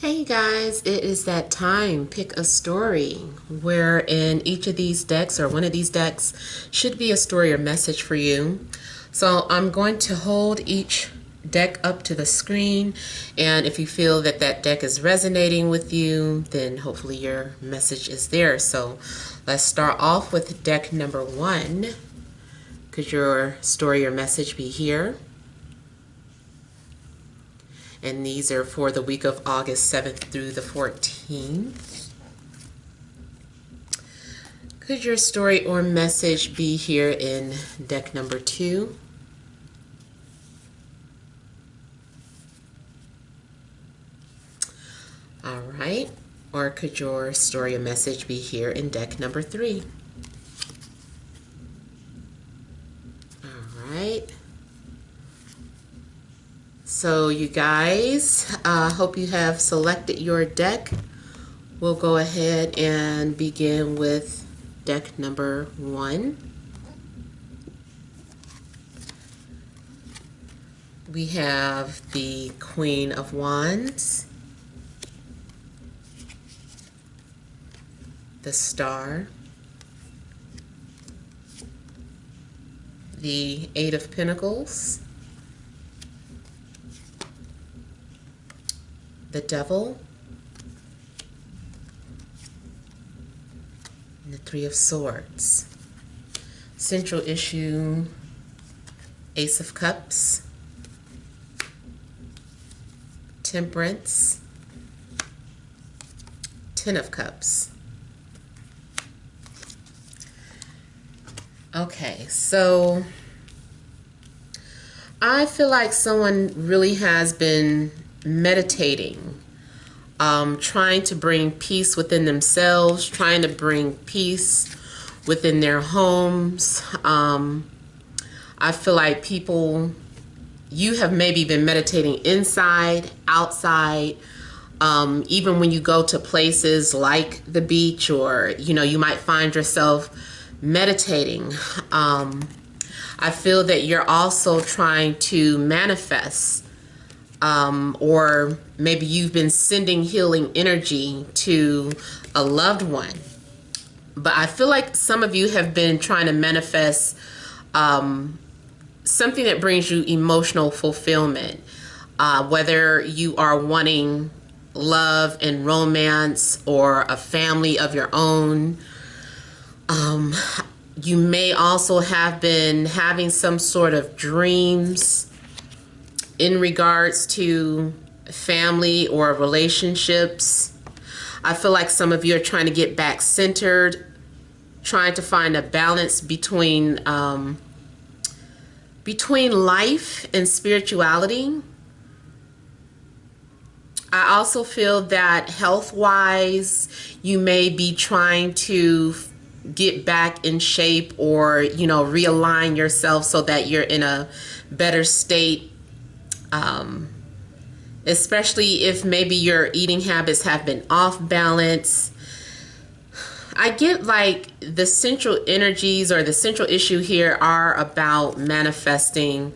Hey guys, it is that time. Pick a story where in each of these decks or one of these decks should be a story or message for you. So I'm going to hold each deck up to the screen, and if you feel that that deck is resonating with you, then hopefully your message is there. So let's start off with deck number 1. Could your story or message be here? And these are for the week of August 7th through the 14th. Could your story or message be here in deck number 2? All right. Or could your story or message be here in deck number 3? All right. So you guys, hope you have selected your deck. We'll go ahead and begin with deck number 1. We have the Queen of Wands, the Star, the Eight of Pentacles, the Devil, and the Three of Swords. Central issue, Ace of Cups, Temperance, Ten of Cups. Okay, so I feel like someone really has been meditating, trying to bring peace within themselves, trying to bring peace within their homes. I feel like you have maybe been meditating inside, outside, even when you go to places like the beach, or you might find yourself meditating. I feel that you're also trying to manifest, or maybe you've been sending healing energy to a loved one. But I feel like some of you have been trying to manifest something that brings you emotional fulfillment, whether you are wanting love and romance or a family of your own. You may also have been having some sort of dreams in regards to family or relationships. I feel like some of you are trying to get back centered, trying to find a balance between life and spirituality. I also feel that health-wise, you may be trying to get back in shape, or realign yourself so that you're in a better state, especially if maybe your eating habits have been off balance. I get like the central energies or the central issue here are about manifesting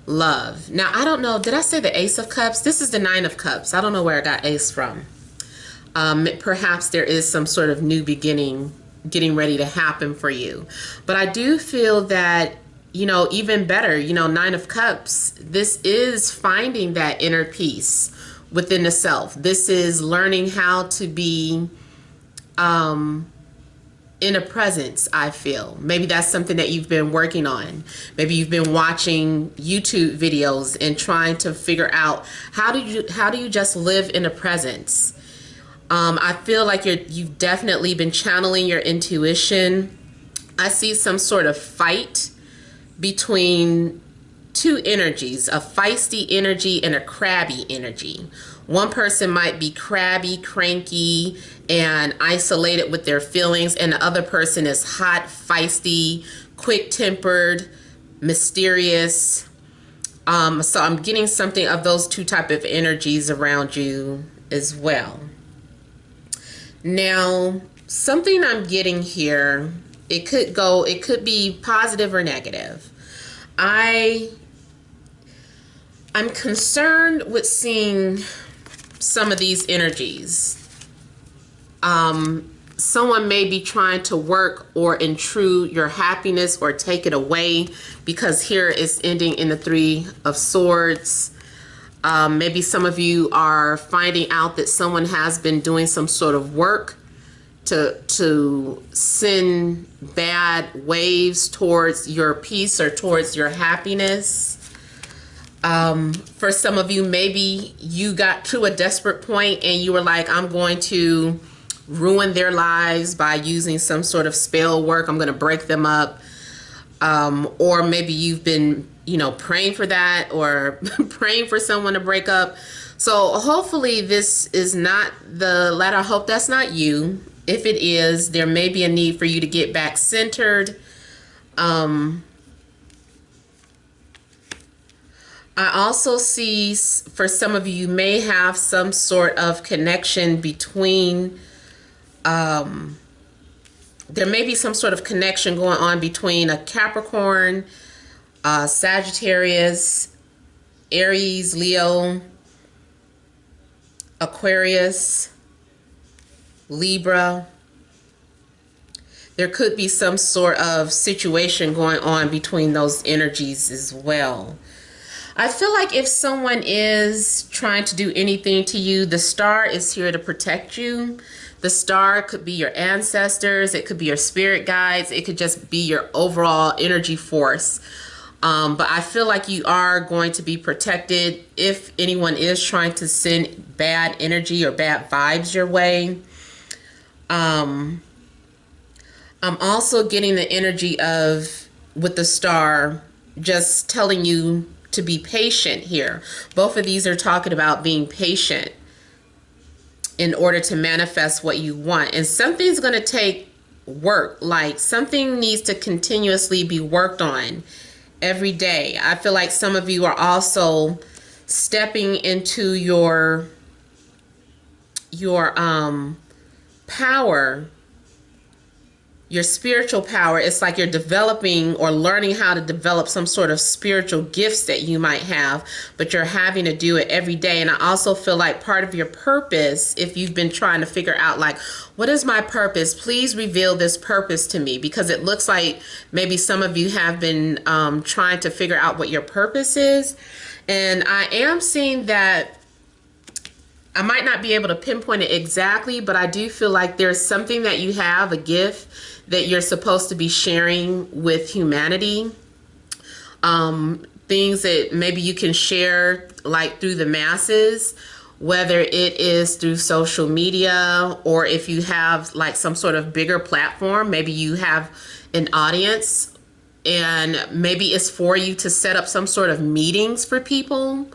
love. Now, I don't know, did I say the Ace of Cups? This is the Nine of Cups. I don't know where I got Ace from. Perhaps there is some sort of new beginning getting ready to happen for you. But I do feel that, even better, Nine of Cups, this is finding that inner peace within the self. This is learning how to be in a presence, I feel. Maybe that's something that you've been working on. Maybe you've been watching YouTube videos and trying to figure out how do you just live in a presence. I feel like you've definitely been channeling your intuition. I see some sort of fight between two energies, a feisty energy and a crabby energy. One person might be crabby, cranky, and isolated with their feelings, and the other person is hot, feisty, quick-tempered, mysterious. So I'm getting something of those two type of energies around you as well. Now, something I'm getting here, it could be positive or negative. I'm concerned with seeing some of these energies. Someone may be trying to work or intrude your happiness or take it away, because here it's ending in the Three of Swords. Maybe some of you are finding out that someone has been doing some sort of work to send bad waves towards your peace or towards your happiness. For some of you, maybe you got to a desperate point and you were like, I'm going to ruin their lives by using some sort of spell work. I'm going to break them up. Or maybe you've been, praying for that, or praying for someone to break up. So hopefully this is not the latter. I hope that's not you. If it is, there may be a need for you to get back centered. I also see for some of you, you may have some sort of connection between there may be some sort of connection going on between a Capricorn, Sagittarius, Aries, Leo, Aquarius, Libra. There could be some sort of situation going on between those energies as well. I feel like if someone is trying to do anything to you, the star is here to protect you. The star could be your ancestors. It could be your spirit guides. It could just be your overall energy force. But I feel like you are going to be protected if anyone is trying to send bad energy or bad vibes your way. I'm also getting the energy of, with the star, just telling you to be patient here. Both of these are talking about being patient in order to manifest what you want. And something's going to take work. Like something needs to continuously be worked on every day. I feel like some of you are also stepping into your power, your spiritual power. It's like you're developing or learning how to develop some sort of spiritual gifts that you might have, but you're having to do it every day. And I also feel like part of your purpose, if you've been trying to figure out like, what is my purpose? Please reveal this purpose to me, because it looks like maybe some of you have been trying to figure out what your purpose is. And I am seeing that I might not be able to pinpoint it exactly, but I do feel like there's something that you have, a gift that you're supposed to be sharing with humanity. Things that maybe you can share like through the masses, whether it is through social media, or if you have like some sort of bigger platform, maybe you have an audience and maybe it's for you to set up some sort of meetings for people,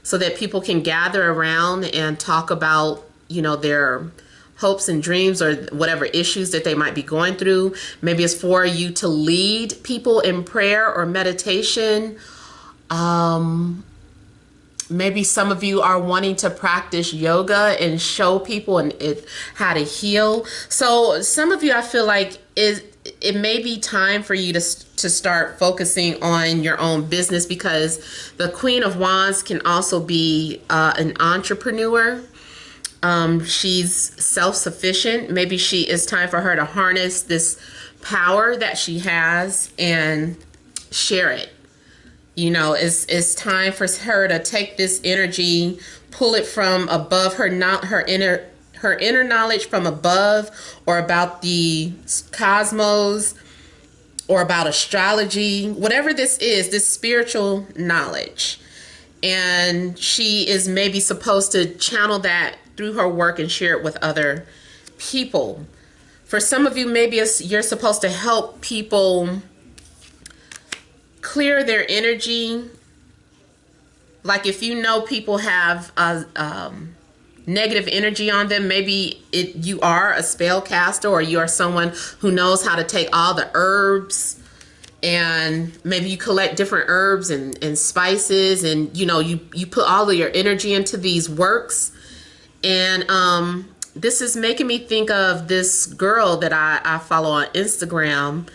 so that people can gather around and talk about, their hopes and dreams or whatever issues that they might be going through. Maybe it's for you to lead people in prayer or meditation. Maybe some of you are wanting to practice yoga and show people how to heal. So some of you, I feel like it may be time for you to start focusing on your own business, because the Queen of Wands can also be an entrepreneur. She's self-sufficient. Maybe it's time for her to harness this power that she has and share it. It's time for her to take this energy, pull it from above her inner knowledge from above, or about the cosmos, or about astrology, whatever this is, this spiritual knowledge. And she is maybe supposed to channel that through her work and share it with other people. For some of you, maybe you're supposed to help people clear their energy. Like if people have negative energy on them, maybe you are a spellcaster, or you are someone who knows how to take all the herbs, and maybe you collect different herbs and spices, and you put all of your energy into these works. And this is making me think of this girl that I follow on Instagram,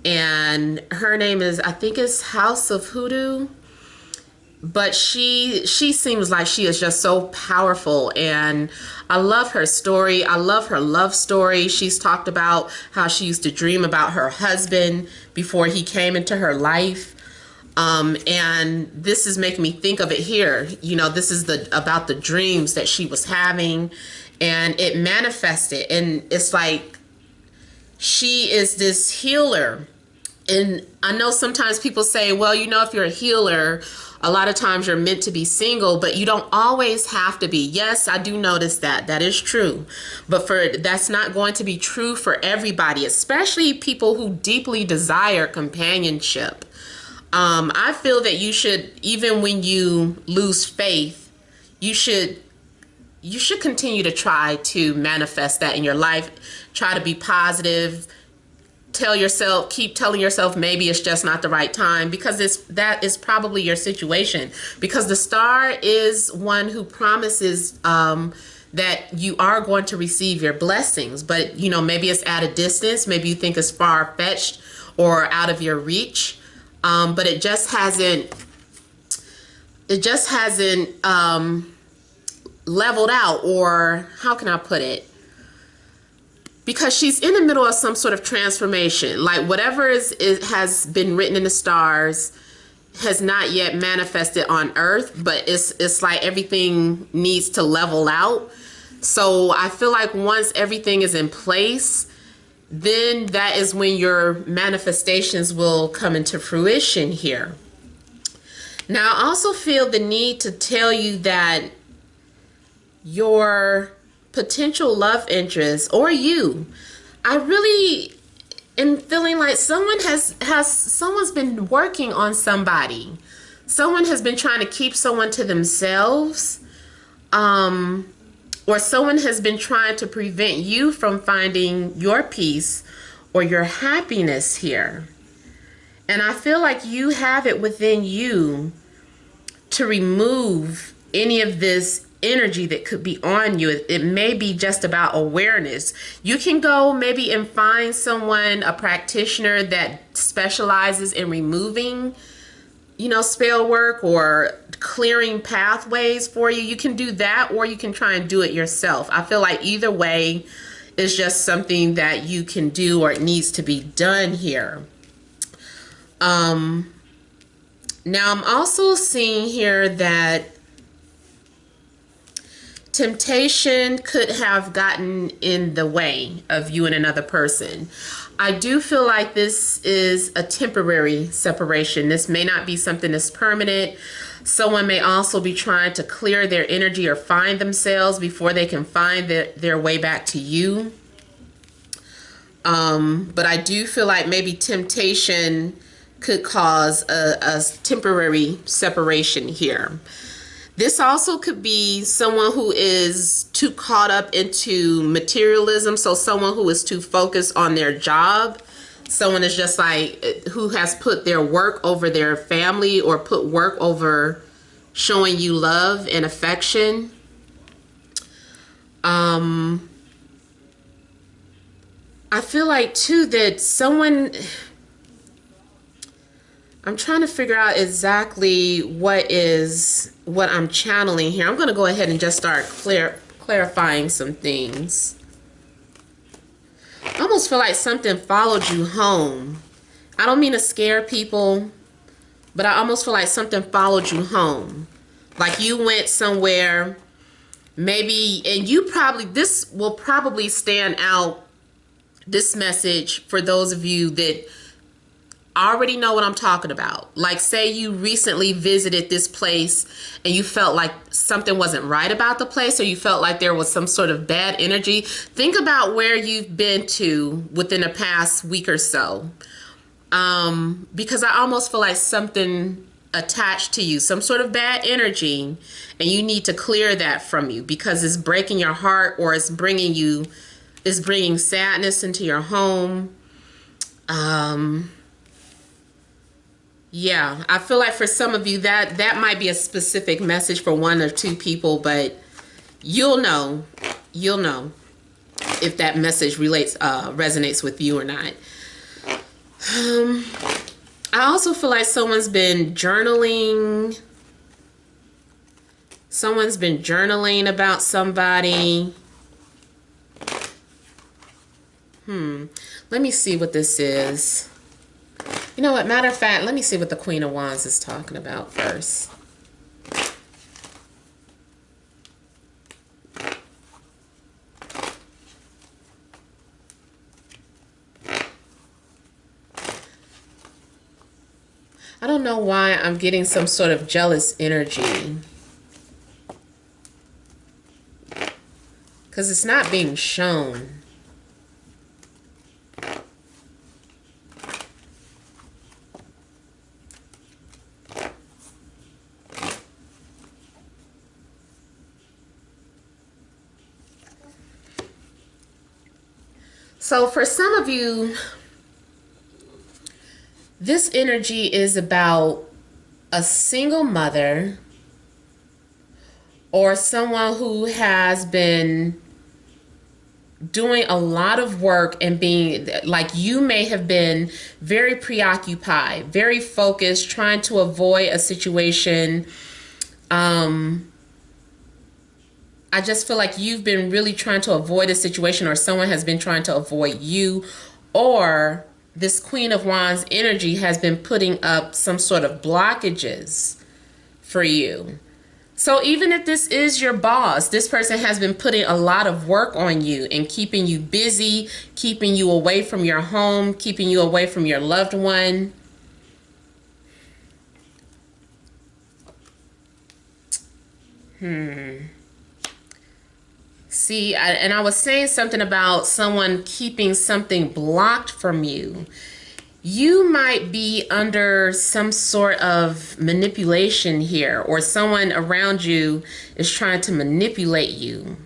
and her name is, I think it's House of Hoodoo. but she seems like she is just so powerful, and I love her story. I love her love story. She's talked about how she used to dream about her husband before he came into her life. And this is making me think of it here. You know, this is about the dreams that she was having, and it manifested. And it's like she is this healer. And I know sometimes people say, well, you know, if you're a healer, a lot of times you're meant to be single, but you don't always have to be. Yes, I do notice that. That is true. But that's not going to be true for everybody, especially people who deeply desire companionship. I feel that you should, even when you lose faith, you should continue to try to manifest that in your life. Try to be positive. Keep telling yourself maybe it's just not the right time, because that is probably your situation, because the star is one who promises that you are going to receive your blessings, but you know, maybe it's at a distance, maybe you think it's far-fetched or out of your reach, but it just hasn't leveled out, or how can I put it? Because she's in the middle of some sort of transformation. Like whatever has been written in the stars has not yet manifested on earth, but it's like everything needs to level out. So I feel like once everything is in place, then that is when your manifestations will come into fruition here. Now, I also feel the need to tell you that your potential love interest, or you, I really am feeling like someone's been working on somebody. Someone has been trying to keep someone to themselves, or someone has been trying to prevent you from finding your peace or your happiness here. And I feel like you have it within you to remove any of this energy that could be on you. It may be just about awareness. You can go maybe and find someone, a practitioner that specializes in removing, you know, spell work or clearing pathways for you. You can do that, or you can try and do it yourself. I feel like either way is just something that you can do, or it needs to be done here. Now I'm also seeing here that temptation could have gotten in the way of you and another person. I do feel like this is a temporary separation. This may not be something that's permanent. Someone may also be trying to clear their energy or find themselves before they can find their way back to you. But I do feel like maybe temptation could cause a temporary separation here. This also could be someone who is too caught up into materialism. So someone who is too focused on their job. Someone is just like, who has put their work over their family, or put work over showing you love and affection. I feel like too that someone, I'm trying to figure out exactly what I'm channeling here. I'm going to go ahead and just start clarifying some things. I almost feel like something followed you home. I don't mean to scare people, but I almost feel like something followed you home. Like you went somewhere, maybe, and this will probably stand out, this message, for those of you that already know what I'm talking about. Like, say you recently visited this place and you felt like something wasn't right about the place, or you felt like there was some sort of bad energy. Think about where you've been to within the past week or so. Because I almost feel like something attached to you, some sort of bad energy, and you need to clear that from you, because it's breaking your heart, or it's bringing sadness into your home. Yeah, I feel like for some of you that might be a specific message for one or two people, but you'll know if that message resonates with you or not. I also feel like someone's been journaling. Someone's been journaling about somebody. Let me see what this is. You know what? Matter of fact, let me see what the Queen of Wands is talking about first. I don't know why I'm getting some sort of jealous energy. Because it's not being shown. So for some of you, this energy is about a single mother or someone who has been doing a lot of work and being like, you may have been very preoccupied, very focused, trying to avoid a situation. I just feel like you've been really trying to avoid a situation, or someone has been trying to avoid you, or this Queen of Wands energy has been putting up some sort of blockages for you. So even if this is your boss, this person has been putting a lot of work on you and keeping you busy, keeping you away from your home, keeping you away from your loved one. See, I was saying something about someone keeping something blocked from you. You might be under some sort of manipulation here, or someone around you is trying to manipulate you.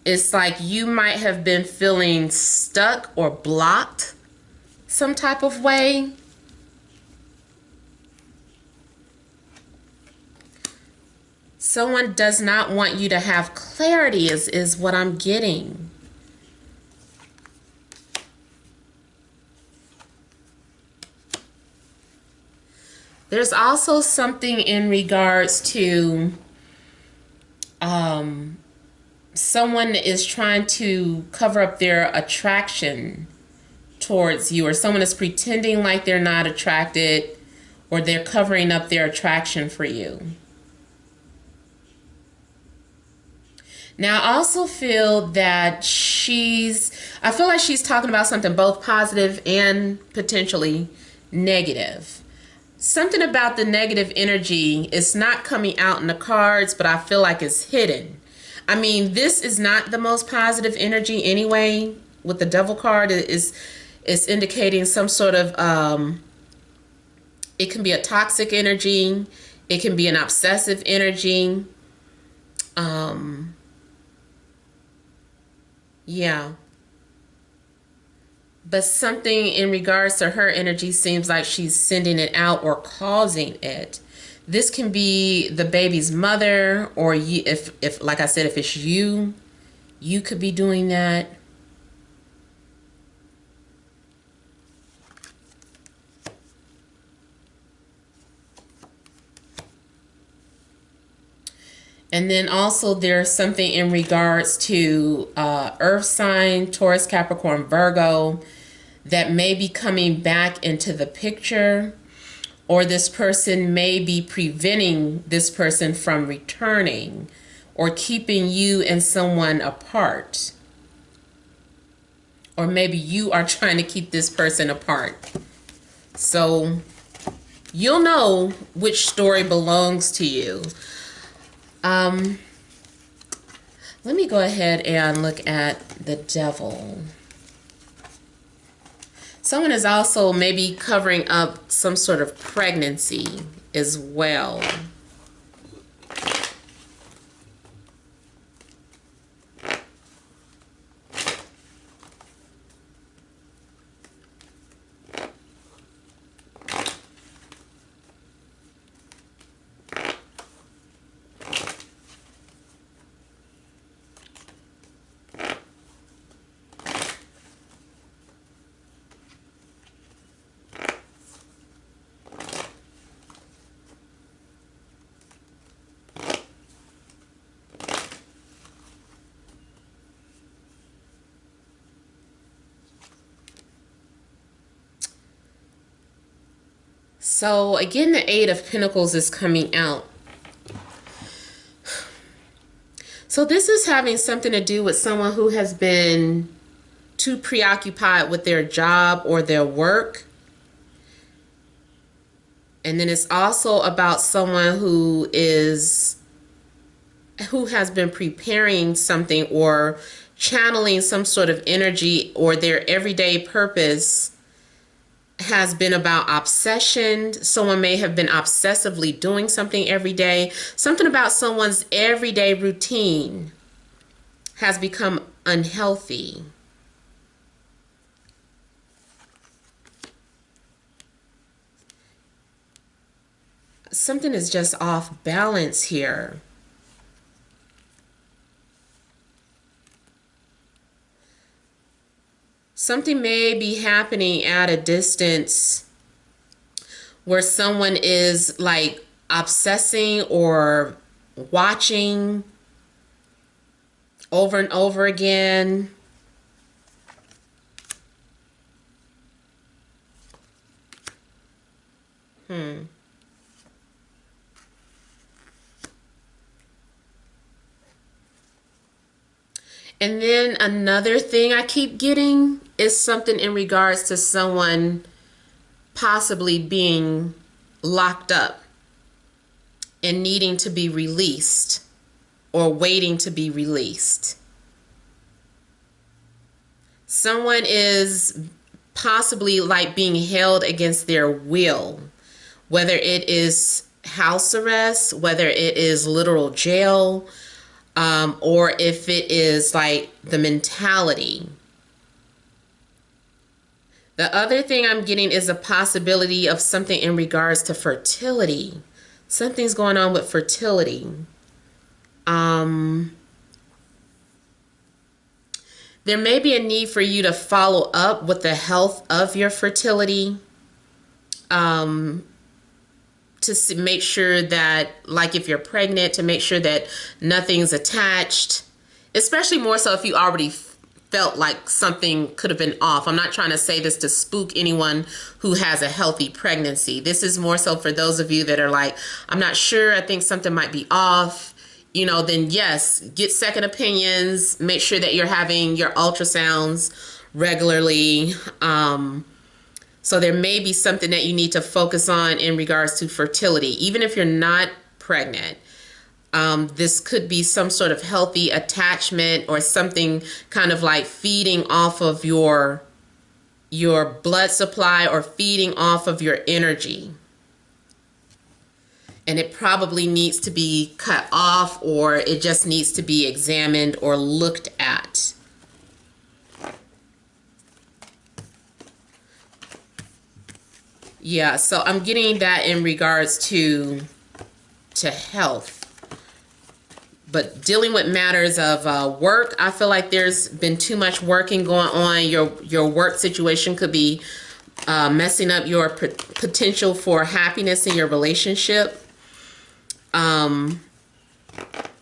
It's like you might have been feeling stuck or blocked some type of way. Someone does not want you to have clarity is what I'm getting. There's also something in regards to someone is trying to cover up their attraction towards you, or someone is pretending like they're not attracted, or they're covering up their attraction for you. Now, I also feel that I feel like she's talking about something both positive and potentially negative. Something about the negative energy is not coming out in the cards, but I feel like it's hidden. I mean, this is not the most positive energy anyway. With the Devil card, it's indicating some sort of, it can be a toxic energy. It can be an obsessive energy. Yeah. But something in regards to her energy seems like she's sending it out or causing it. This can be the baby's mother, or you, if like I said, if it's you could be doing that. And then also there's something in regards to earth sign, Taurus, Capricorn, Virgo, that may be coming back into the picture, or this person may be preventing this person from returning, or keeping you and someone apart. Or maybe you are trying to keep this person apart. So you'll know which story belongs to you. Let me go ahead and look at the Devil. Someone is also maybe covering up some sort of pregnancy as well. So again, the Eight of Pentacles is coming out. So this is having something to do with someone who has been too preoccupied with their job or their work. And then it's also about someone who has been preparing something or channeling some sort of energy, or their everyday purpose has been about obsession. Someone may have been obsessively doing something every day. Something about someone's everyday routine has become unhealthy. Something is just off balance here. Something may be happening at a distance where someone is like obsessing or watching over and over again. And then another thing I keep getting is something in regards to someone possibly being locked up and needing to be released or waiting to be released. Someone is possibly like being held against their will, whether it is house arrest, whether it is literal jail, or if it is like the mentality. The other thing I'm getting is a possibility of something in regards to fertility. Something's going on with fertility. There may be a need for you to follow up with the health of your fertility. To make sure that, like if you're pregnant, to make sure that nothing's attached, especially more so if you already felt like something could have been off. I'm not trying to say this to spook anyone who has a healthy pregnancy. This is more so for those of you that are like, I'm not sure, I think something might be off. Then yes, get second opinions. Make sure that you're having your ultrasounds regularly. So there may be something that you need to focus on in regards to fertility. Even if you're not pregnant, this could be some sort of healthy attachment or something kind of like feeding off of your blood supply or feeding off of your energy. And it probably needs to be cut off, or it just needs to be examined or looked at. Yeah, so I'm getting that in regards to health. But dealing with matters of work, I feel like there's been too much working going on. Your work situation could be messing up your potential for happiness in your relationship. And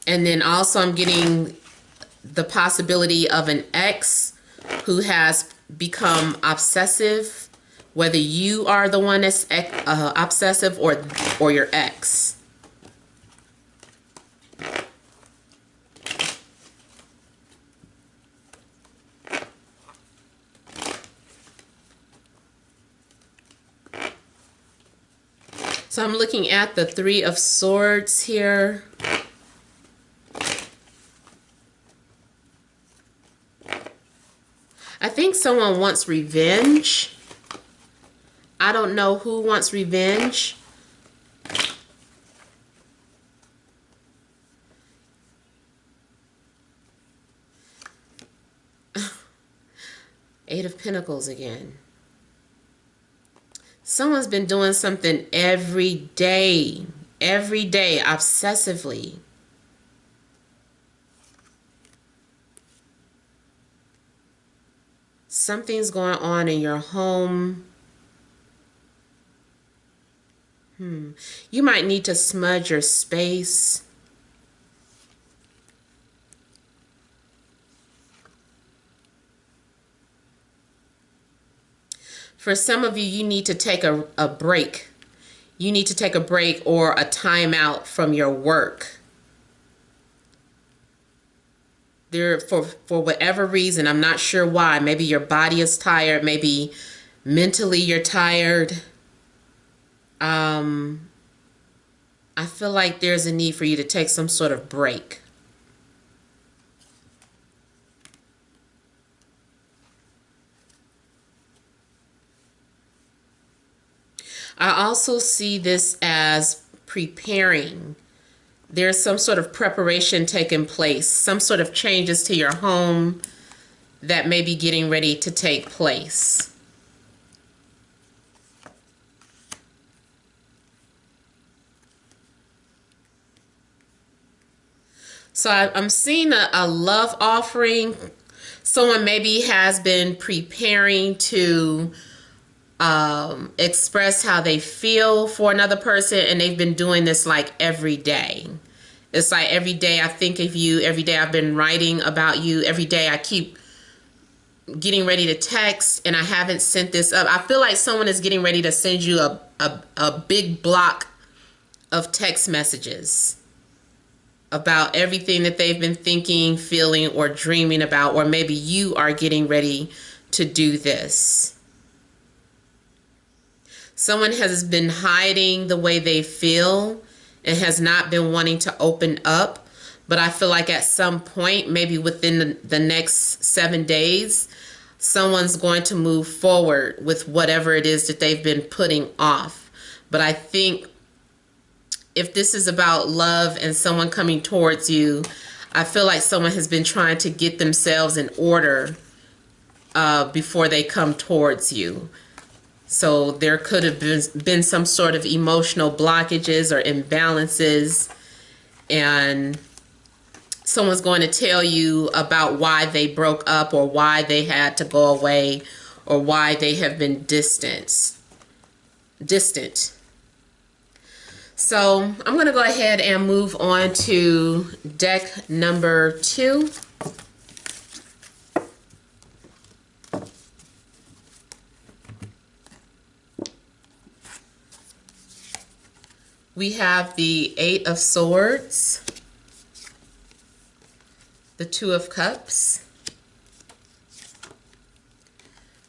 then also I'm getting the possibility of an ex who has become obsessive, whether you are the one that's obsessive or your ex. So I'm looking at the Three of Swords here. I think someone wants revenge. I don't know who wants revenge. Eight of Pentacles again. Someone's been doing something every day, obsessively. Something's going on in your home. You might need to smudge your space. For some of you, you need to take a break you need to take a break or a timeout from your work. There, for whatever reason, I'm not sure why. Maybe your body is tired. Maybe mentally you're tired. I feel like there's a need for you to take some sort of break. I also see this as preparing. There's some sort of preparation taking place, some sort of changes to your home that may be getting ready to take place. So I'm seeing a love offering. Someone maybe has been preparing to express how they feel for another person, and they've been doing this like every day. It's like every day I think of you, every day I've been writing about you, every day I keep getting ready to text and I haven't sent this up. I feel like someone is getting ready to send you a big block of text messages about everything that they've been thinking, feeling, or dreaming about, or maybe you are getting ready to do this. Someone has been hiding the way they feel and has not been wanting to open up, but I feel like at some point, maybe within the next 7 days, someone's going to move forward with whatever it is that they've been putting off. But I think if this is about love and someone coming towards you, I feel like someone has been trying to get themselves in order before they come towards you. So there could have been some sort of emotional blockages or imbalances, and someone's going to tell you about why they broke up or why they had to go away or why they have been distant. So I'm going to go ahead and move on to deck number 2. We have the 8 of Swords, the 2 of Cups,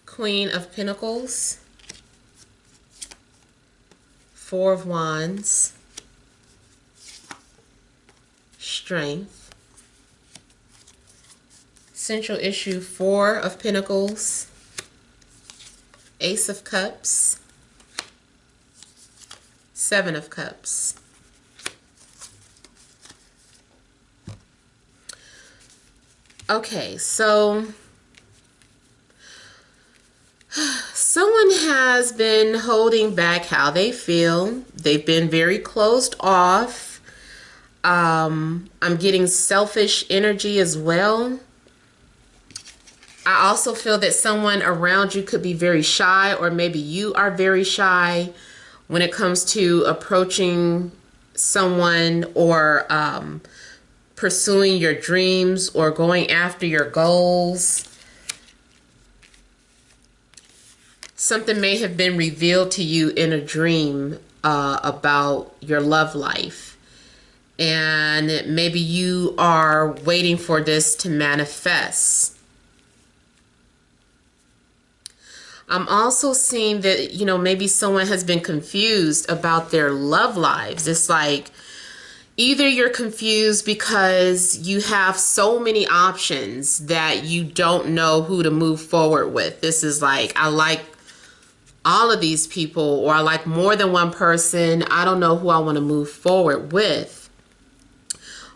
Queen of Pentacles, 4 of Wands, Strength, Central Issue, 4 of Pentacles, Ace of Cups, 7 of Cups. Okay, so someone has been holding back how they feel. They've been very closed off. I'm getting selfish energy as well. I also feel that someone around you could be very shy, or maybe you are very shy when it comes to approaching someone or pursuing your dreams or going after your goals. Something may have been revealed to you in a dream about your love life, and maybe you are waiting for this to manifest. I'm also seeing that, you know, maybe someone has been confused about their love lives. It's like either you're confused because you have so many options that you don't know who to move forward with. This is like, I like all of these people, or I like more than one person. I don't know who I want to move forward with.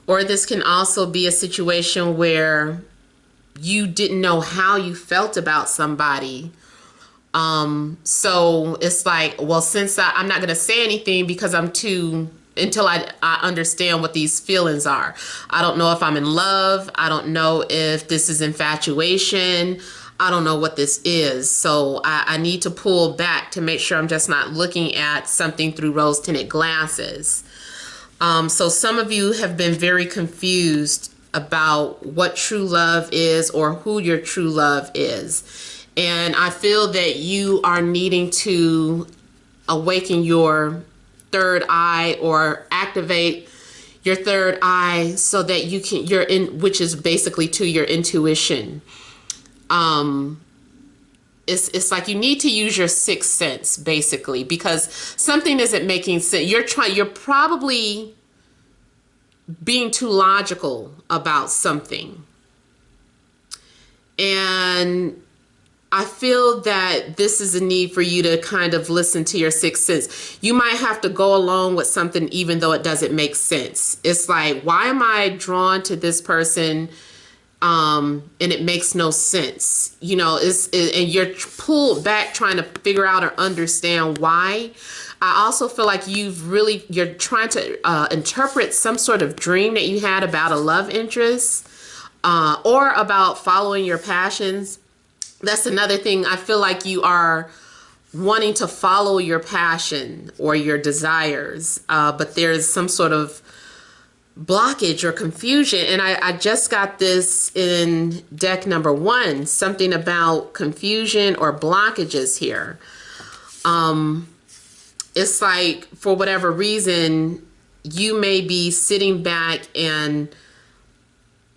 Or this can also be a situation where you didn't know how you felt about somebody. So it's like, well, since I'm not going to say anything because until I understand what these feelings are. I don't know if I'm in love. I don't know if this is infatuation. I don't know what this is. So I need to pull back to make sure I'm just not looking at something through rose-tinted glasses. So some of you have been very confused about what true love is or who your true love is. And I feel that you are needing to awaken your third eye or activate your third eye so that you can, which is basically to your intuition. It's like you need to use your sixth sense basically, because something isn't making sense. You're probably being too logical about something. And I feel that this is a need for you to kind of listen to your sixth sense. You might have to go along with something even though it doesn't make sense. It's like, why am I drawn to this person? And it makes no sense. You know, and you're pulled back trying to figure out or understand why. I also feel like you're trying to interpret some sort of dream that you had about a love interest, or about following your passions. That's another thing. I feel like you are wanting to follow your passion or your desires, but there's some sort of blockage or confusion. And I just got this in deck number 1, something about confusion or blockages here. It's like, for whatever reason, you may be sitting back and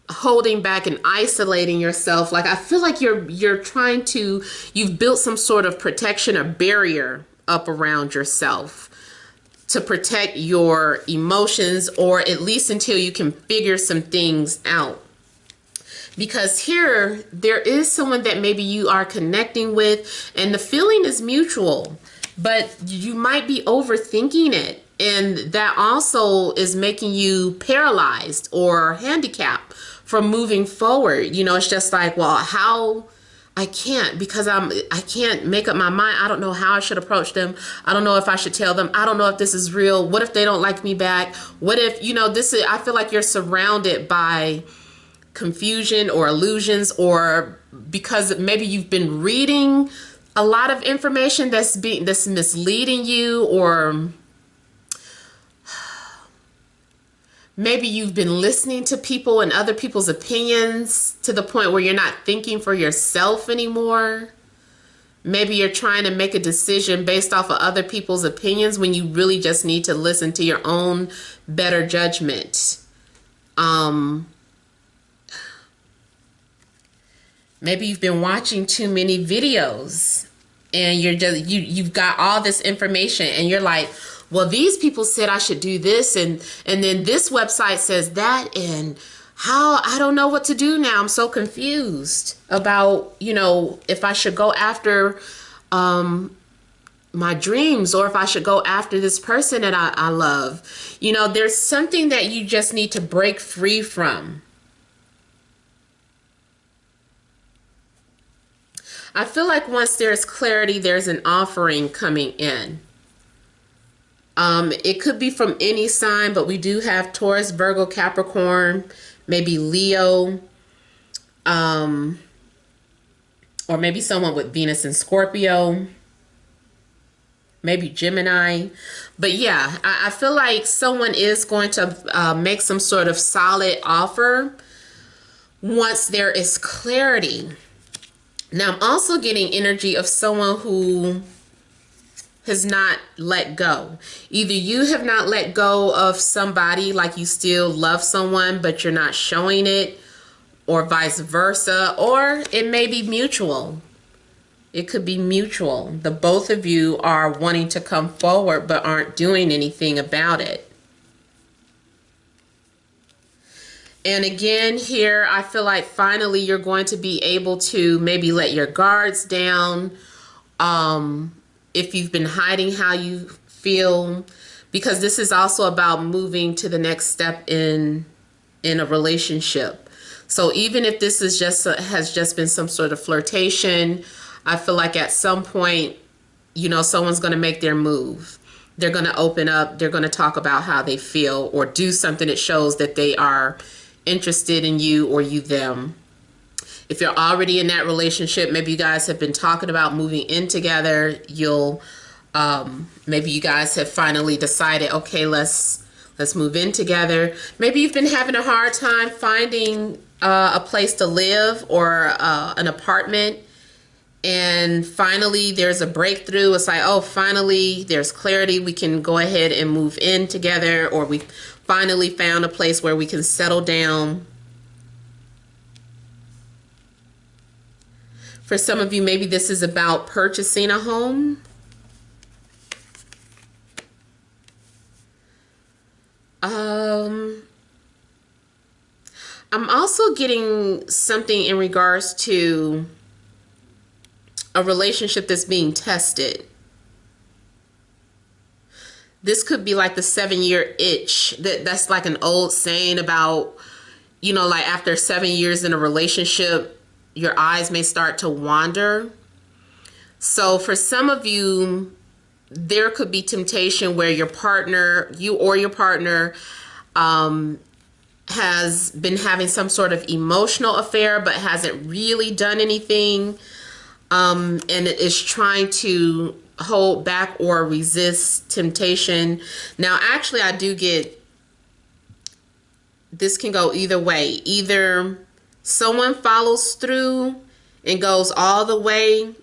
holding back and isolating yourself. Like, I feel like you've built some sort of protection or barrier up around yourself to protect your emotions, or at least until you can figure some things out. Because here, there is someone that maybe you are connecting with, and the feeling is mutual, but you might be overthinking it. And that also is making you paralyzed or handicapped from moving forward. You know, it's just like, well, how? I can't, because I can't make up my mind. I don't know how I should approach them. I don't know if I should tell them. I don't know if this is real. What if they don't like me back? What if, you know, I feel like you're surrounded by confusion or illusions, or because maybe you've been reading a lot of information that's misleading you, or maybe you've been listening to people and other people's opinions to the point where you're not thinking for yourself anymore. Maybe you're trying to make a decision based off of other people's opinions when you really just need to listen to your own better judgment. Maybe you've been watching too many videos and you've got all this information and you're like, well, these people said I should do this, and then this website says that, and I don't know what to do now. I'm so confused about, you know, if I should go after my dreams, or if I should go after this person that I love. You know, there's something that you just need to break free from. I feel like once there's clarity, there's an offering coming in. It could be from any sign, but we do have Taurus, Virgo, Capricorn, maybe Leo, or maybe someone with Venus and Scorpio, maybe Gemini. But yeah, I feel like someone is going to make some sort of solid offer once there is clarity. Now, I'm also getting energy of someone who has not let go. Either you have not let go of somebody, like you still love someone, but you're not showing it, or vice versa, or it may be mutual. It could be mutual. The both of you are wanting to come forward, but aren't doing anything about it. And again, here, I feel like finally you're going to be able to maybe let your guards down. If you've been hiding how you feel, because this is also about moving to the next step in a relationship. So even if this is has just been some sort of flirtation, I feel like at some point, you know, someone's going to make their move. They're going to open up. They're going to talk about how they feel, or do something that shows that they are interested in you, or you them. If you're already in that relationship, maybe you guys have been talking about moving in together. Maybe you guys have finally decided, okay, let's move in together. Maybe you've been having a hard time finding a place to live, or an apartment, And finally there's a breakthrough. It's like, oh, finally there's clarity. We can go ahead and move in together, or we finally found a place where we can settle down. For some of you, maybe this is about purchasing a home. I'm also getting something in regards to a relationship that's being tested. This could be like the 7-year itch. That's like an old saying about, you know, like after 7 years in a relationship, your eyes may start to wander. So for some of you, there could be temptation where your partner, you or your partner, has been having some sort of emotional affair but hasn't really done anything, and is trying to hold back or resist temptation. Now, actually, I do get, this can go either way. Either someone follows through and goes all the way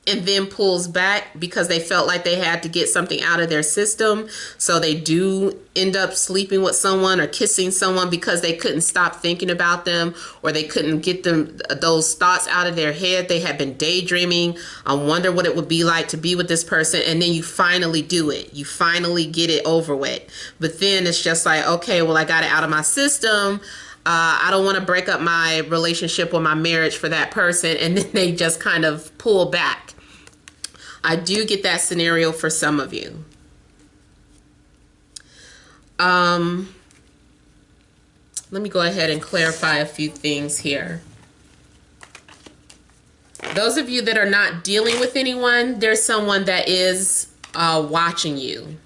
and then pulls back because they felt like they had to get something out of their system. So they do end up sleeping with someone or kissing someone because they couldn't stop thinking about them, or they couldn't get those thoughts out of their head. They had been daydreaming. I wonder what it would be like to be with this person. And then you finally do it. You finally get it over with. But then it's just like, okay, well, I got it out of my system. I don't want to break up my relationship or my marriage for that person. And then they just kind of pull back. I do get that scenario for some of you. Let me go ahead and clarify a few things here. Those of you that are not dealing with anyone, there's someone that is watching you.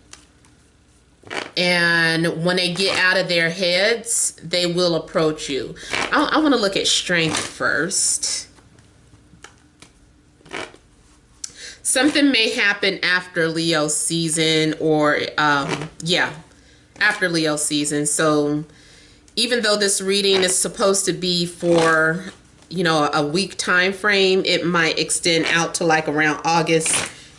And when they get out of their heads, they will approach you. I want to look at strength first. Something may happen after Leo season, or after Leo season. So even though this reading is supposed to be for, you know, a week time frame, it might extend out to like around August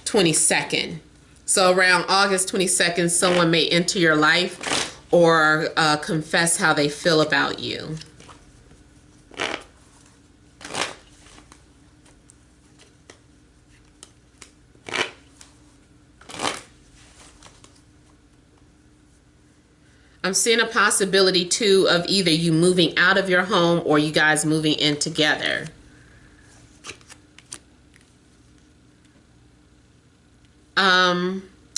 22nd. So around August 22nd, someone may enter your life or confess how they feel about you. I'm seeing a possibility too of either you moving out of your home or you guys moving in together.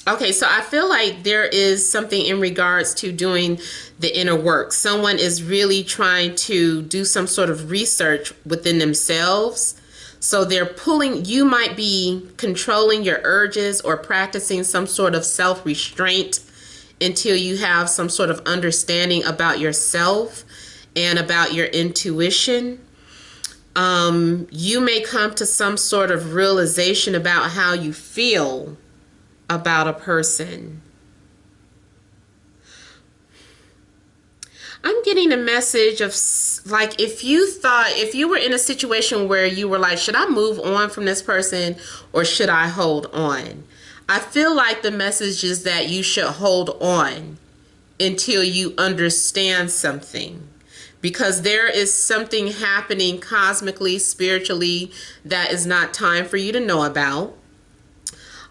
Okay, so I feel like there is something in regards to doing the inner work. Someone is really trying to do some sort of research within themselves. So they're pulling, you might be controlling your urges or practicing some sort of self-restraint until you have some sort of understanding about yourself and about your intuition. You may come to some sort of realization about how you feel about a person. I'm getting a message of like, if you were in a situation where you were like, should I move on from this person or should I hold on? I feel like the message is that you should hold on until you understand something, because there is something happening cosmically, spiritually, that is not time for you to know about.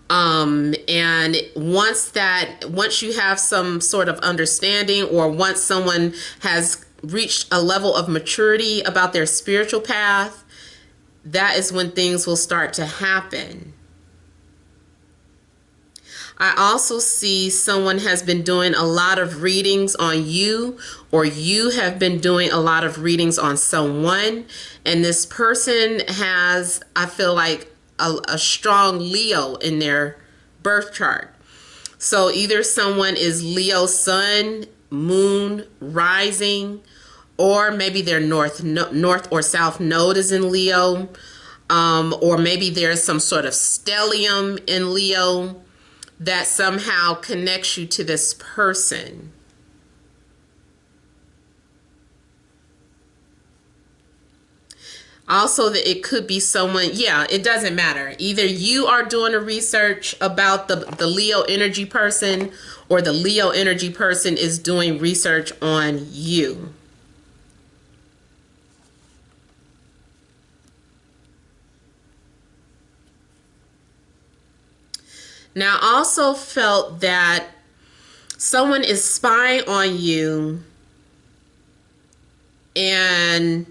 And once you have some sort of understanding, or once someone has reached a level of maturity about their spiritual path, that is when things will start to happen. I also see someone has been doing a lot of readings on you, or you have been doing a lot of readings on someone, and this person has, I feel like, a strong Leo in their birth chart. So either someone is Leo sun, moon, rising, or maybe their north or south node is in Leo, or maybe there's some sort of stellium in Leo that somehow connects you to this person. Also, that it could be someone, yeah, it doesn't matter. Either you are doing a research about the Leo energy person, or the Leo energy person is doing research on you. Now, I also felt that someone is spying on you, and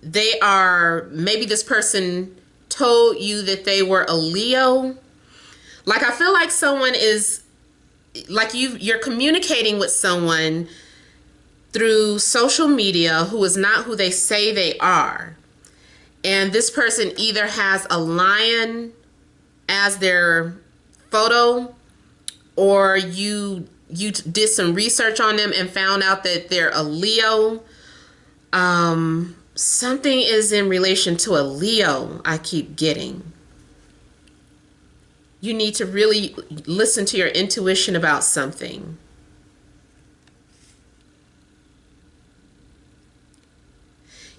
they are, maybe this person told you that they were a Leo. Like, I feel like someone is, like, you're communicating with someone through social media who is not who they say they are. And this person either has a lion as their photo, or you did some research on them and found out that they're a Leo. Something is in relation to a Leo, I keep getting. You need to really listen to your intuition about something.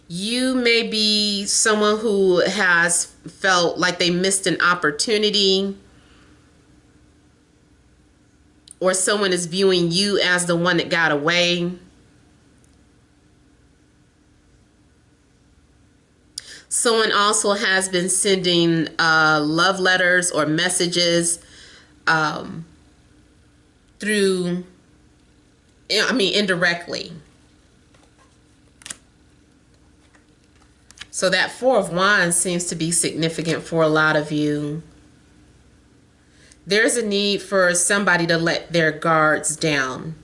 You may be someone who has felt like they missed an opportunity, or someone is viewing you as the one that got away. Someone also has been sending love letters or messages through, indirectly. So that Four of Wands seems to be significant for a lot of you. There's a need for somebody to let their guards down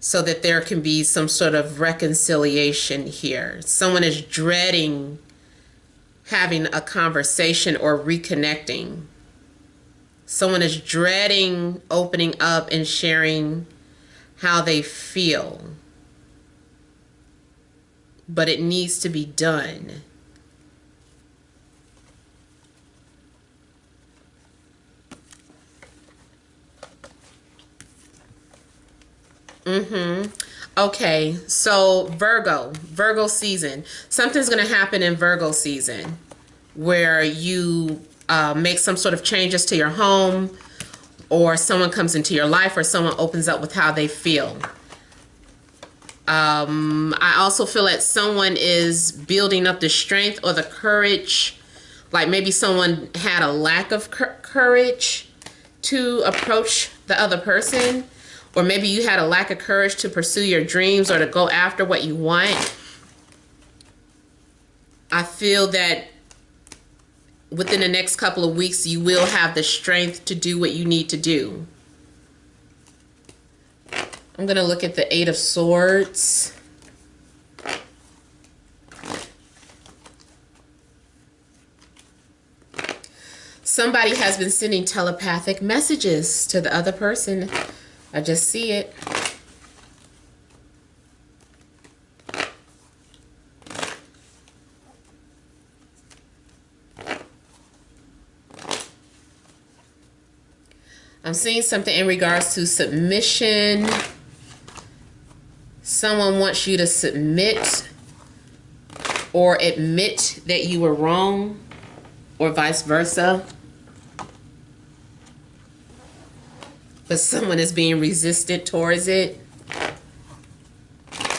so that there can be some sort of reconciliation here. Someone is dreading having a conversation or reconnecting. Someone is dreading opening up and sharing how they feel. But it needs to be done. Okay, so Virgo season. Something's going to happen in Virgo season where you make some sort of changes to your home, or someone comes into your life, or someone opens up with how they feel. I also feel that someone is building up the strength or the courage. Like maybe someone had a lack of courage to approach the other person. Or maybe you had a lack of courage to pursue your dreams or to go after what you want. I feel that within the next couple of weeks, you will have the strength to do what you need to do. I'm going to look at the Eight of Swords. Somebody has been sending telepathic messages to the other person. I just see it. I'm seeing something in regards to submission. Someone wants you to submit or admit that you were wrong, or vice versa. But someone is being resistant towards it.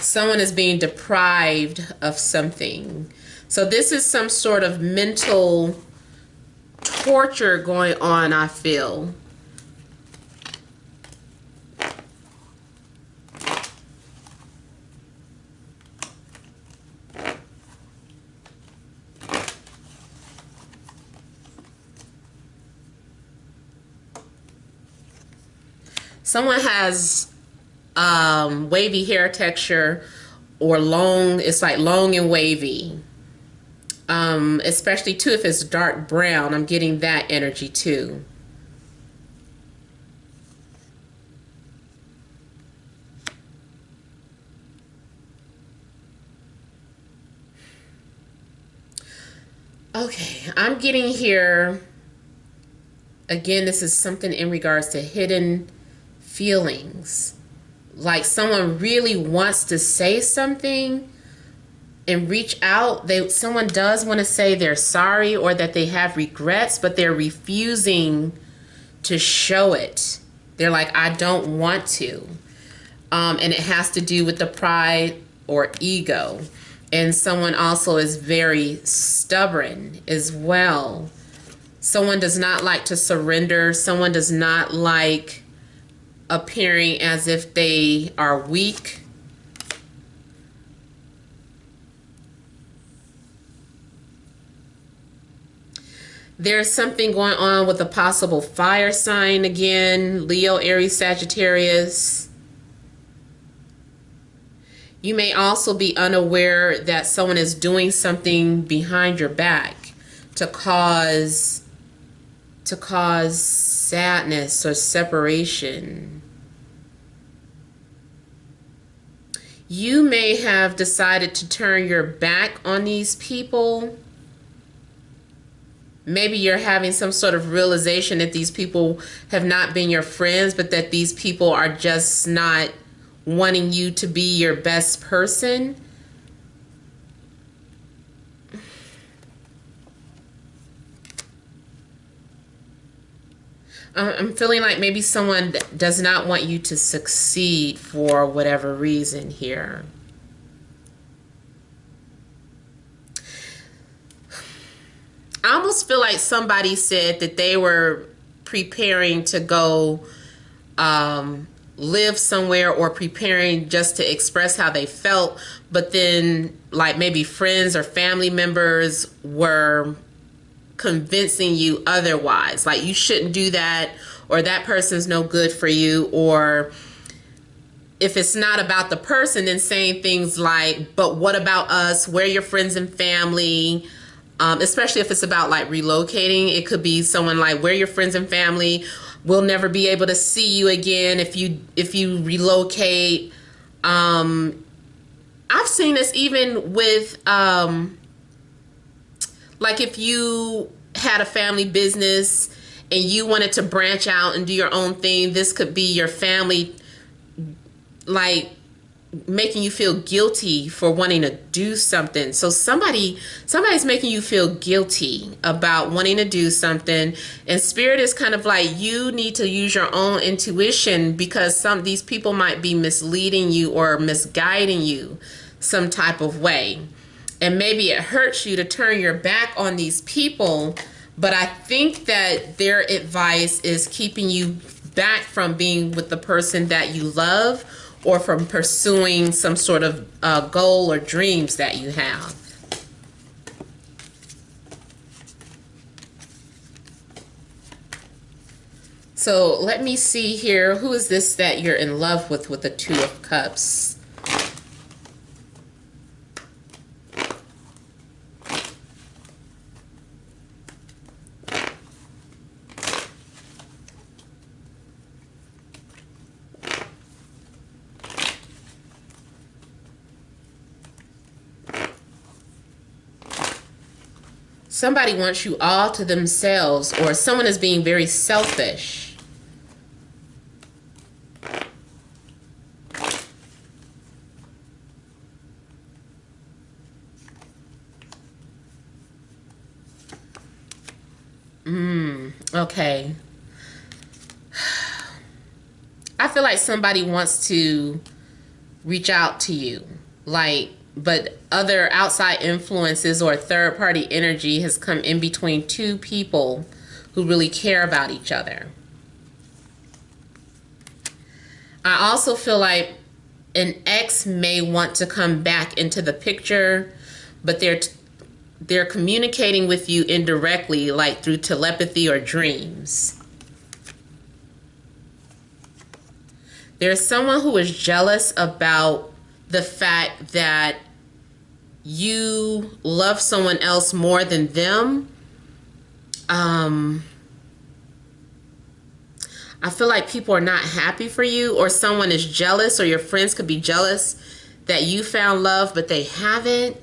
Someone is being deprived of something. So this is some sort of mental torture going on, I feel. Someone has wavy hair texture, or long, it's like long and wavy. Especially too if it's dark brown, I'm getting that energy too. Okay, I'm getting here, again, this is something in regards to hidden feelings. Like someone really wants to say something, and reach out. Someone does want to say they're sorry or that they have regrets, but they're refusing to show it. They're like, I don't want to. And it has to do with the pride or ego. And someone also is very stubborn as well. Someone does not like to surrender. Someone does not like appearing as if they are weak. There's something going on with a possible fire sign again. Leo, Aries, Sagittarius. You may also be unaware that someone is doing something behind your back to cause sadness or separation. You may have decided to turn your back on these people. Maybe you're having some sort of realization that these people have not been your friends, but that these people are just not wanting you to be your best person. I'm feeling like maybe someone does not want you to succeed for whatever reason here. I almost feel like somebody said that they were preparing to go live somewhere or preparing just to express how they felt, but then like maybe friends or family members were convincing you otherwise, like you shouldn't do that, or that person's no good for you, or if it's not about the person, then saying things like, but what about us? We're your friends and family. Especially if it's about like relocating. It could be someone like, we're your friends and family. We'll never be able to see you again if you relocate. I've seen this even with like if you had a family business and you wanted to branch out and do your own thing, this could be your family like making you feel guilty for wanting to do something. So somebody's making you feel guilty about wanting to do something, and spirit is kind of like, you need to use your own intuition, because these people might be misleading you or misguiding you some type of way. And maybe it hurts you to turn your back on these people, but I think that their advice is keeping you back from being with the person that you love, or from pursuing some sort of goal or dreams that you have. So let me see here. Who is this that you're in love with the Two of Cups? Somebody wants you all to themselves, or someone is being very selfish. Okay. I feel like somebody wants to reach out to you, but other outside influences or third party energy has come in between two people who really care about each other. I also feel like an ex may want to come back into the picture, but they're communicating with you indirectly, like through telepathy or dreams. There's someone who is jealous about the fact that you love someone else more than them. I feel like people are not happy for you, or someone is jealous, or your friends could be jealous that you found love but they haven't.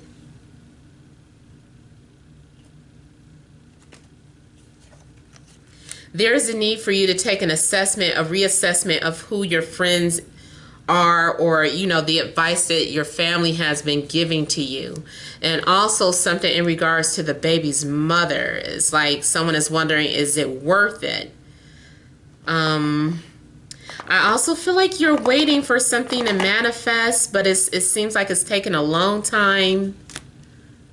There is a need for you to take an assessment, a reassessment of who your friends are, or the advice that your family has been giving to you. And also something in regards to the baby's mother. It's like someone is wondering, is it worth it? I also feel like you're waiting for something to manifest, but it seems like it's taking a long time.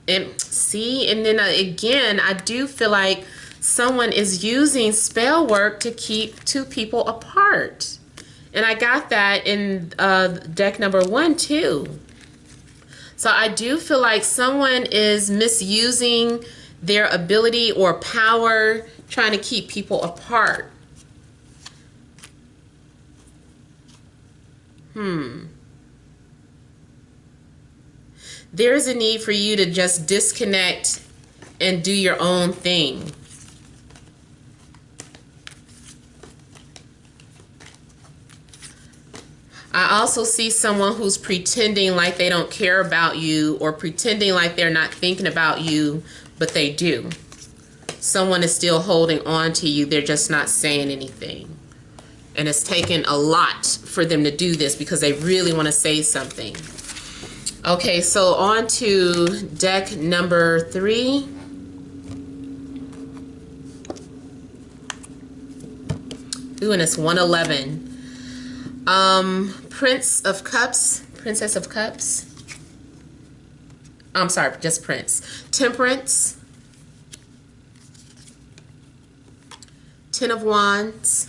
And see, and then again, I do feel like someone is using spell work to keep two people apart. And I got that in deck number 1 too. So I do feel like someone is misusing their ability or power, trying to keep people apart. There's a need for you to just disconnect and do your own thing. I also see someone who's pretending like they don't care about you, or pretending like they're not thinking about you, but they do. Someone is still holding on to you. They're just not saying anything. And it's taken a lot for them to do this because they really want to say something. Okay, so on to deck number 3. Ooh, and it's 111. Princess of Cups. I'm sorry, just Prince. Temperance. 10 of Wands.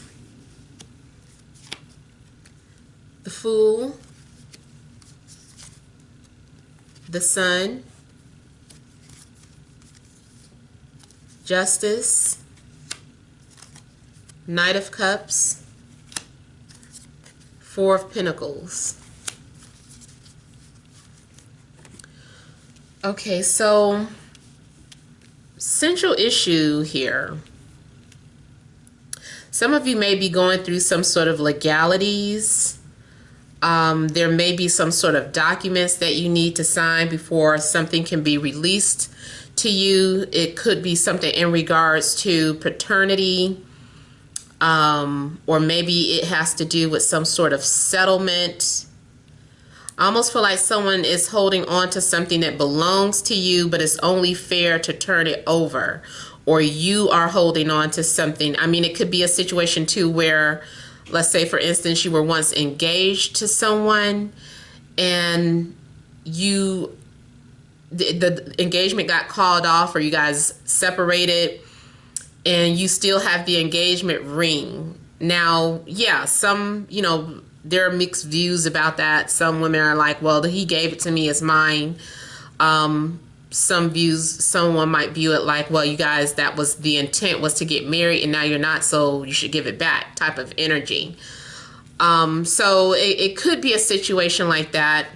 The Fool. The Sun. Justice. Knight of Cups. 4 of Pentacles. Okay, so central issue here. Some of you may be going through some sort of legalities. There may be some sort of documents that you need to sign before something can be released to you. It could be something in regards to paternity. Or maybe it has to do with some sort of settlement. I almost feel like someone is holding on to something that belongs to you, but it's only fair to turn it over. Or you are holding on to something. I mean, it could be a situation too where, let's say for instance, you were once engaged to someone and the engagement got called off, or you guys separated, and you still have the engagement ring. Now, yeah, there are mixed views about that. Some women are like, well, he gave it to me, it's mine. Someone might view it like, well, you guys, that was the intent, was to get married, and now you're not, so you should give it back type of energy. So it could be a situation like that.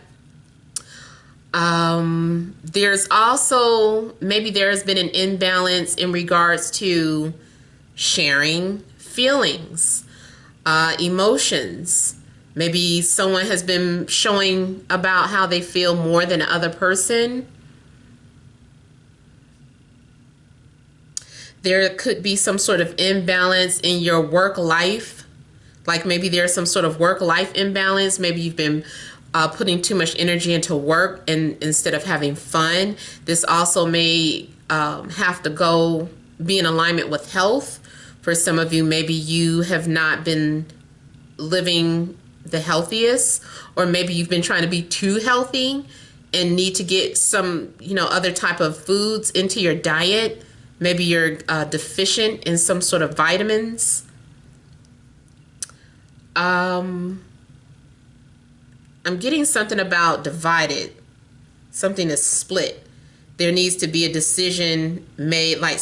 There's also, maybe there's been an imbalance in regards to sharing feelings, emotions. Maybe someone has been showing about how they feel more than the other person. There could be some sort of imbalance in your work life. Like maybe there's some sort of work-life imbalance. Maybe you've been putting too much energy into work and instead of having fun. This also may have to be in alignment with health. For some of you, maybe you have not been living the healthiest, or maybe you've been trying to be too healthy and need to get some, other type of foods into your diet. Maybe you're deficient in some sort of vitamins. I'm getting something about divided. Something is split. There needs to be a decision made. Like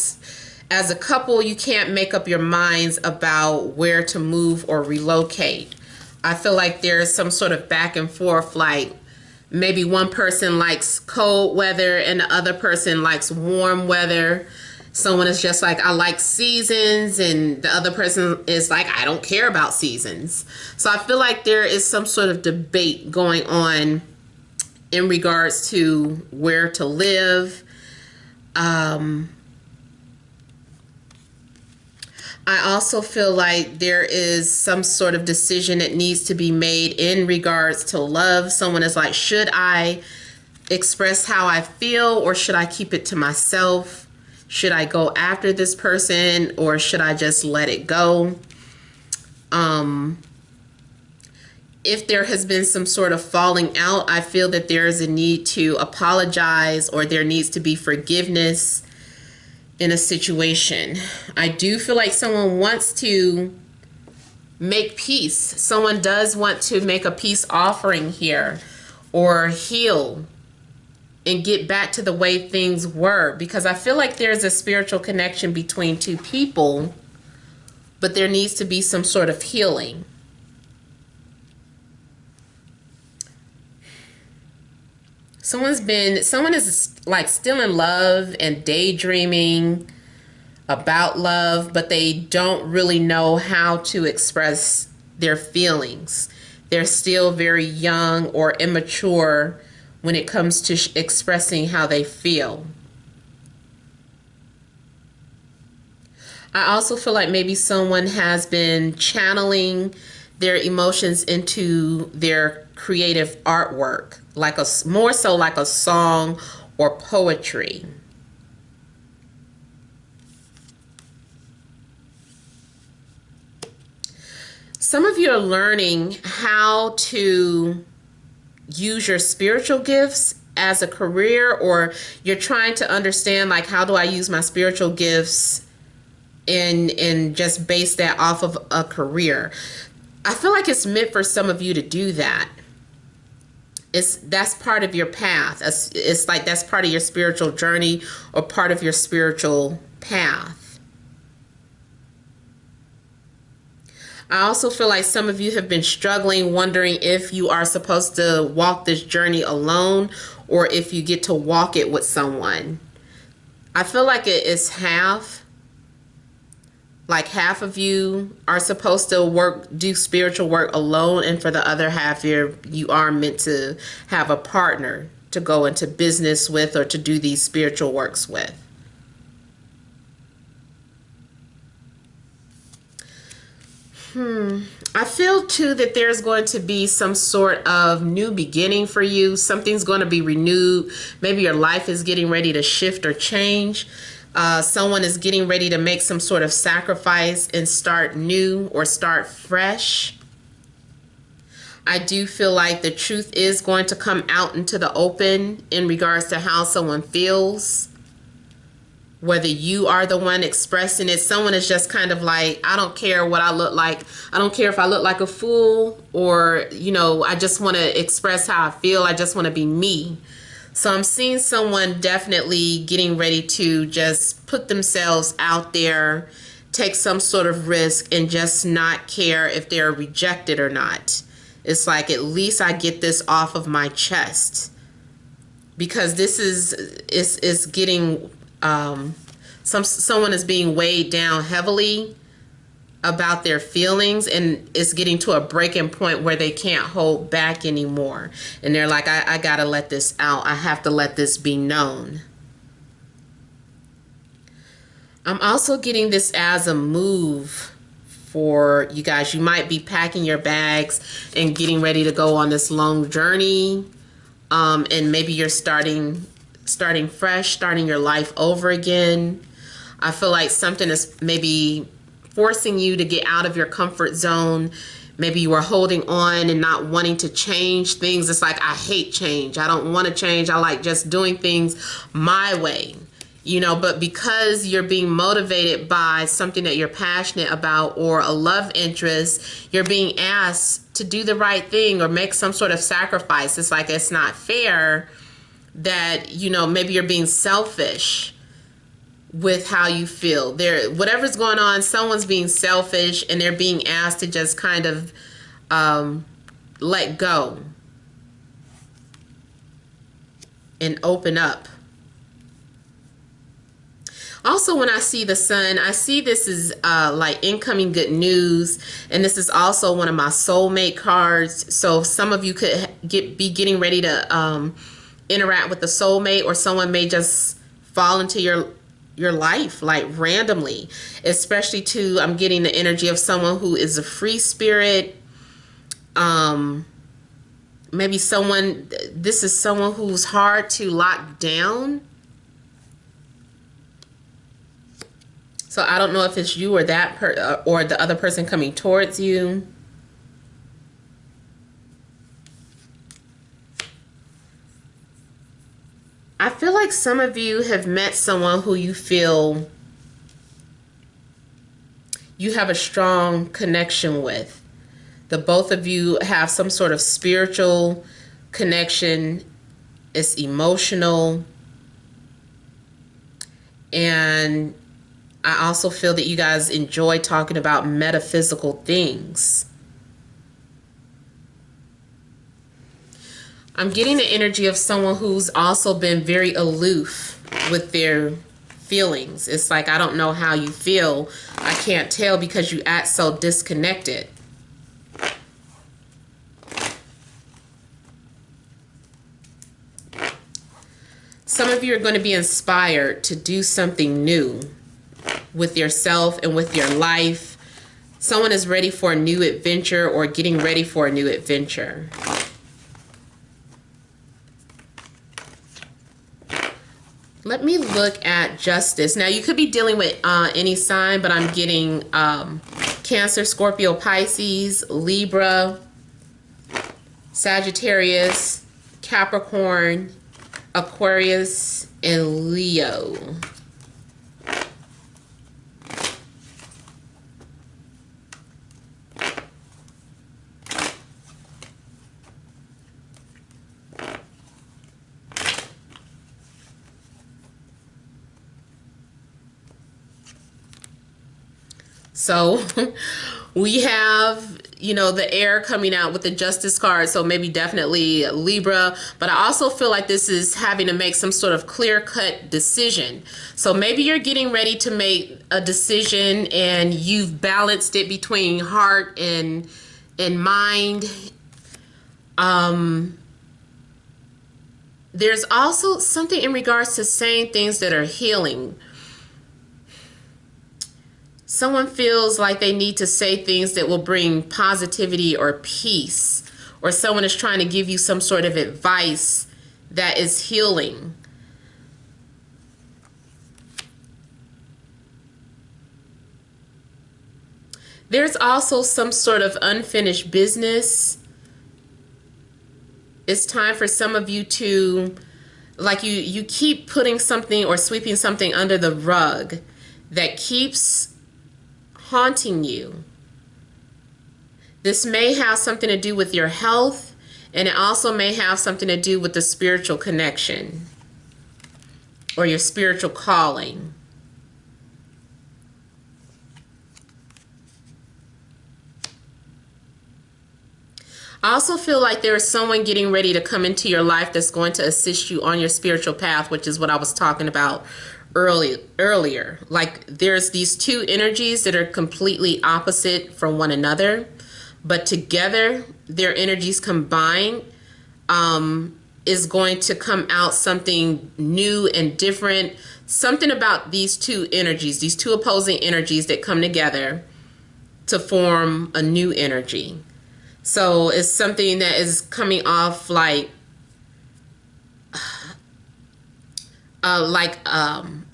as a couple, you can't make up your minds about where to move or relocate. I feel like there's some sort of back and forth, like maybe one person likes cold weather and the other person likes warm weather. Someone is just like, I like seasons, and the other person is like, I don't care about seasons. So I feel like there is some sort of debate going on in regards to where to live. I also feel like there is some sort of decision that needs to be made in regards to love. Someone is like, should I express how I feel, or should I keep it to myself? Should I go after this person, or should I just let it go? If there has been some sort of falling out, I feel that there is a need to apologize, or there needs to be forgiveness in a situation. I do feel like someone wants to make peace. Someone does want to make a peace offering here, or heal and get back to the way things were, because I feel like there's a spiritual connection between two people, but there needs to be some sort of healing. Someone is like still in love and daydreaming about love, but they don't really know how to express their feelings. They're still very young or immature when it comes to expressing how they feel. I also feel like maybe someone has been channeling their emotions into their creative artwork, like more so like a song or poetry. Some of you are learning how to use your spiritual gifts as a career, or you're trying to understand, like, how do I use my spiritual gifts and just base that off of a career. I feel like it's meant for some of you to do that. That's part of your path. It's like that's part of your spiritual journey, or part of your spiritual path. I also feel like some of you have been struggling, wondering if you are supposed to walk this journey alone, or if you get to walk it with someone. I feel like it is half. Like half of you are supposed to do spiritual work alone, and for the other half, you are meant to have a partner to go into business with, or to do these spiritual works with. I feel too that there's going to be some sort of new beginning for you. Something's going to be renewed. Maybe your life is getting ready to shift or change. Someone is getting ready to make some sort of sacrifice and start new or start fresh. I do feel like the truth is going to come out into the open in regards to how someone feels. Whether you are the one expressing it, someone is just kind of like, I don't care what I look like. I don't care if I look like a fool, or, I just want to express how I feel. I just want to be me. So I'm seeing someone definitely getting ready to just put themselves out there, take some sort of risk, and just not care if they're rejected or not. It's like, at least I get this off of my chest, because this is getting someone is being weighed down heavily about their feelings, and it's getting to a breaking point where they can't hold back anymore, and they're like, I gotta let this out. I have to let this be known. I'm also getting this as a move for you guys. You might be packing your bags and getting ready to go on this long journey, and maybe you're starting fresh, starting your life over again. I feel like something is maybe forcing you to get out of your comfort zone. Maybe you are holding on and not wanting to change things. It's like, I hate change. I don't want to change. I like just doing things my way, but because you're being motivated by something that you're passionate about, or a love interest, you're being asked to do the right thing or make some sort of sacrifice. It's like, it's not fair that, maybe you're being selfish with how you feel. Whatever's going on, someone's being selfish, and they're being asked to just kind of let go and open up. Also, when I see the sun, I see this is like incoming good news, and this is also one of my soulmate cards. So some of you could be getting ready to interact with the soulmate, or someone may just fall into your your life, like randomly. Especially too, I'm getting the energy of someone who is a free spirit. Maybe this is someone who's hard to lock down. So I don't know if it's you or or the other person coming towards you. I feel like some of you have met someone who you feel you have a strong connection with. The both of you have some sort of spiritual connection. It's emotional. And I also feel that you guys enjoy talking about metaphysical things. I'm getting the energy of someone who's also been very aloof with their feelings. It's like, I don't know how you feel. I can't tell because you act so disconnected. Some of you are going to be inspired to do something new with yourself and with your life. Someone is ready for a new adventure or getting ready for a new adventure. Let me look at justice. Now, you could be dealing with any sign, but I'm getting Cancer, Scorpio, Pisces, Libra, Sagittarius, Capricorn, Aquarius, and Leo. So we have, the air coming out with the Justice card. So maybe definitely Libra. But I also feel like this is having to make some sort of clear-cut decision. So maybe you're getting ready to make a decision and you've balanced it between heart and mind. There's also something in regards to saying things that are healing. Someone feels like they need to say things that will bring positivity or peace, or someone is trying to give you some sort of advice that is healing. There's also some sort of unfinished business. It's time for some of you to, like you keep putting something or sweeping something under the rug that keeps haunting you. This may have something to do with your health, and it also may have something to do with the spiritual connection or your spiritual calling. I also feel like there is someone getting ready to come into your life that's going to assist you on your spiritual path, which is what I was talking about earlier. Like, there's these two energies that are completely opposite from one another, but together their energies combined is going to come out something new and different. Something about these two energies, these two opposing energies that come together to form a new energy. So it's something that is coming off like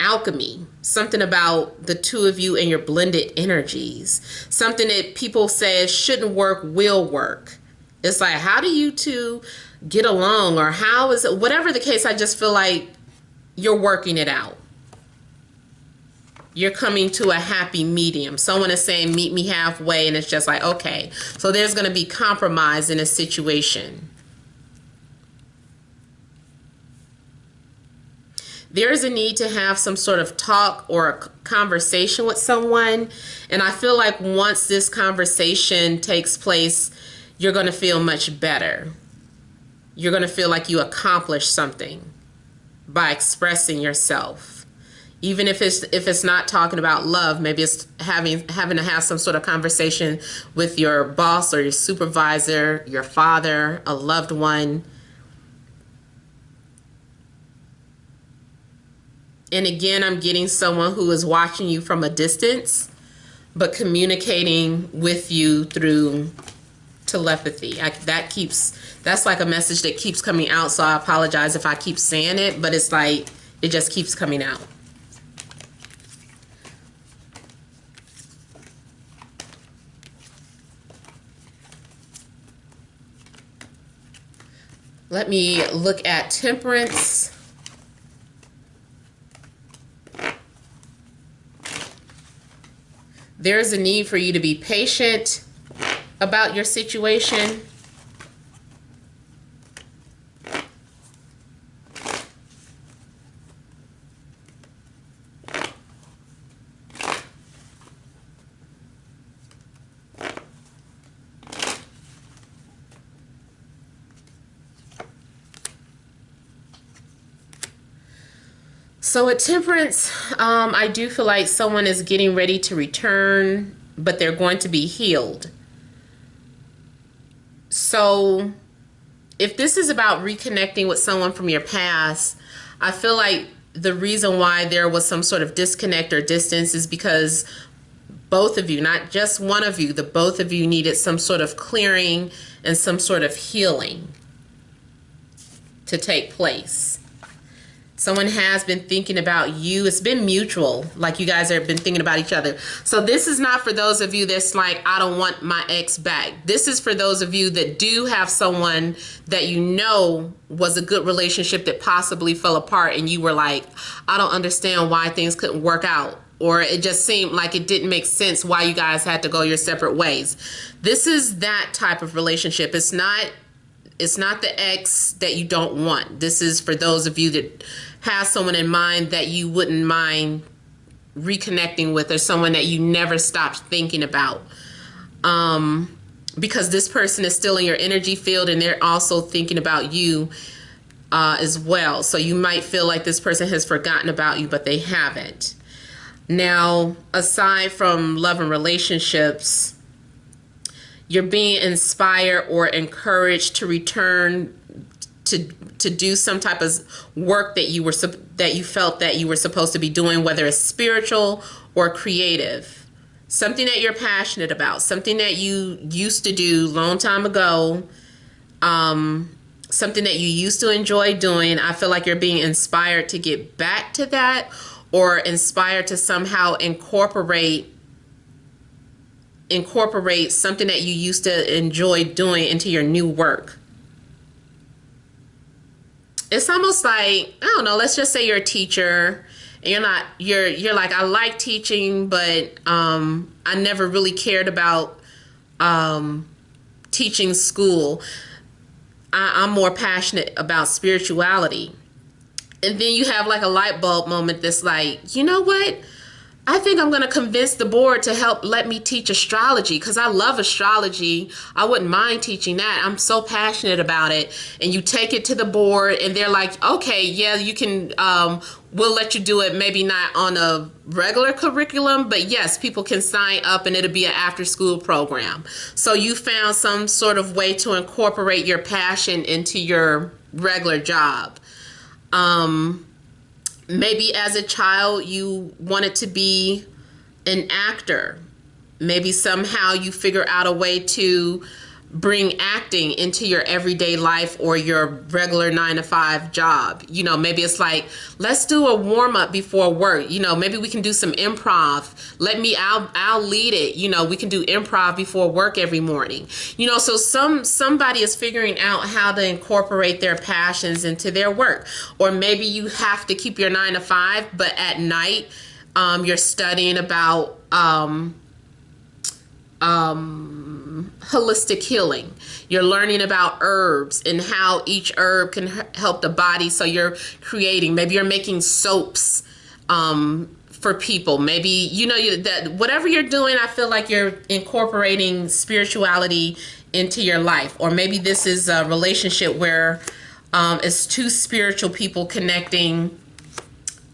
alchemy. Something about the two of you and your blended energies. Something that people say shouldn't work will work. It's like, how do you two get along, or how is it, whatever the case. I just feel like you're working it out. You're coming to a happy medium. Someone is saying, meet me halfway, and it's just like, okay. So there's going to be compromise in a situation. There is a need to have some sort of talk or a conversation with someone. And I feel like once this conversation takes place, you're going to feel much better. You're going to feel like you accomplished something by expressing yourself. Even if it's not talking about love, maybe it's having to have some sort of conversation with your boss or your supervisor, your father, a loved one. And again, I'm getting someone who is watching you from a distance, but communicating with you through telepathy. That's like a message that keeps coming out. So I apologize if I keep saying it, but it's like, it just keeps coming out. Let me look at Temperance. There's a need for you to be patient about your situation. So at Temperance, I do feel like someone is getting ready to return, but they're going to be healed. So if this is about reconnecting with someone from your past, I feel like the reason why there was some sort of disconnect or distance is because both of you, not just one of you, the both of you needed some sort of clearing and some sort of healing to take place. Someone has been thinking about you. It's been mutual, like you guys have been thinking about each other. So this is not for those of you that's like, I don't want my ex back. This is for those of you that do have someone that you know was a good relationship that possibly fell apart, and you were like, I don't understand why things couldn't work out, or it just seemed like it didn't make sense why you guys had to go your separate ways. This is that type of relationship. It's not the ex that you don't want. This is for those of you that have someone in mind that you wouldn't mind reconnecting with, or someone that you never stopped thinking about. Because this person is still in your energy field, and they're also thinking about you as well. So you might feel like this person has forgotten about you, but they haven't. Now, aside from love and relationships, you're being inspired or encouraged to return to do some type of work that you felt that you were supposed to be doing, whether it's spiritual or creative. Something that you're passionate about, something that you used to do a long time ago, something that you used to enjoy doing. I feel like you're being inspired to get back to that, or inspired to somehow incorporate something that you used to enjoy doing into your new work. It's almost like, I don't know, let's just say you're a teacher, and you're like, I like teaching, but I never really cared about teaching school. I'm more passionate about spirituality. And then you have like a light bulb moment that's like, you know what? I think I'm going to convince the board to help let me teach astrology, because I love astrology. I wouldn't mind teaching that. I'm so passionate about it. And you take it to the board, and they're like, okay, yeah, you can, we'll let you do it. Maybe not on a regular curriculum, but yes, people can sign up and it'll be an after school program. So you found some sort of way to incorporate your passion into your regular job. Maybe as a child you wanted to be an actor. Maybe somehow you figure out a way to bring acting into your everyday life or your regular 9-to-5 job. You know, maybe it's like, let's do a warm-up before work. You know, maybe we can do some improv. I'll lead it. You know, we can do improv before work every morning. You know, so somebody is figuring out how to incorporate their passions into their work. Or maybe you have to keep your 9-to-5, but at night you're studying about holistic healing. You're learning about herbs and how each herb can help the body. So you're creating, maybe you're making soaps for people. Maybe, you know, that whatever you're doing, I feel like you're incorporating spirituality into your life. Or maybe this is a relationship where it's two spiritual people connecting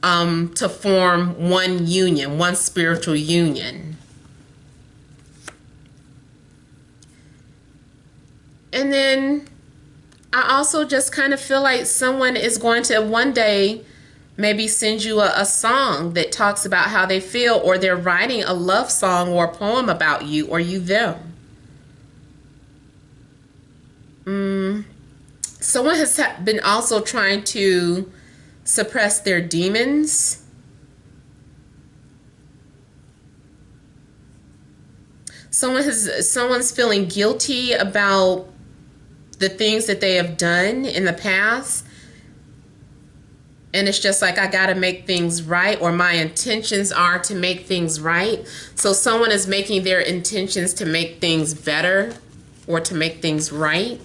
to form one union, one spiritual union. And then I also just kind of feel like someone is going to one day maybe send you a song that talks about how they feel, or they're writing a love song or a poem about you or you them. Someone has been also trying to suppress their demons. Someone's feeling guilty about the things that they have done in the past, and it's just like, I gotta make things right, or my intentions are to make things right. So someone is making their intentions to make things better or to make things right.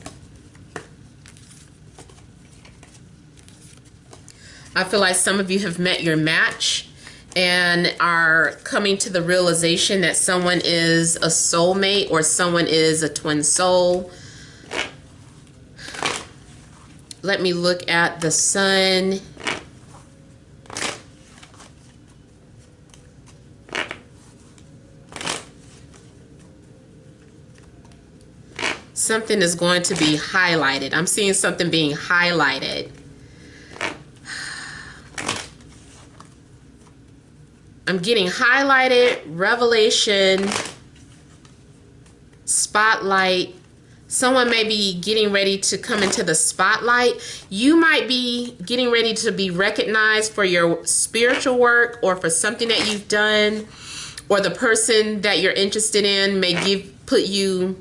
I feel like some of you have met your match and are coming to the realization that someone is a soulmate or someone is a twin soul. Let me look at the sun. Something is going to be highlighted. I'm seeing something being highlighted. I'm getting highlighted, revelation, spotlight. Someone may be getting ready to come into the spotlight. You might be getting ready to be recognized for your spiritual work or for something that you've done, or the person that you're interested in may give you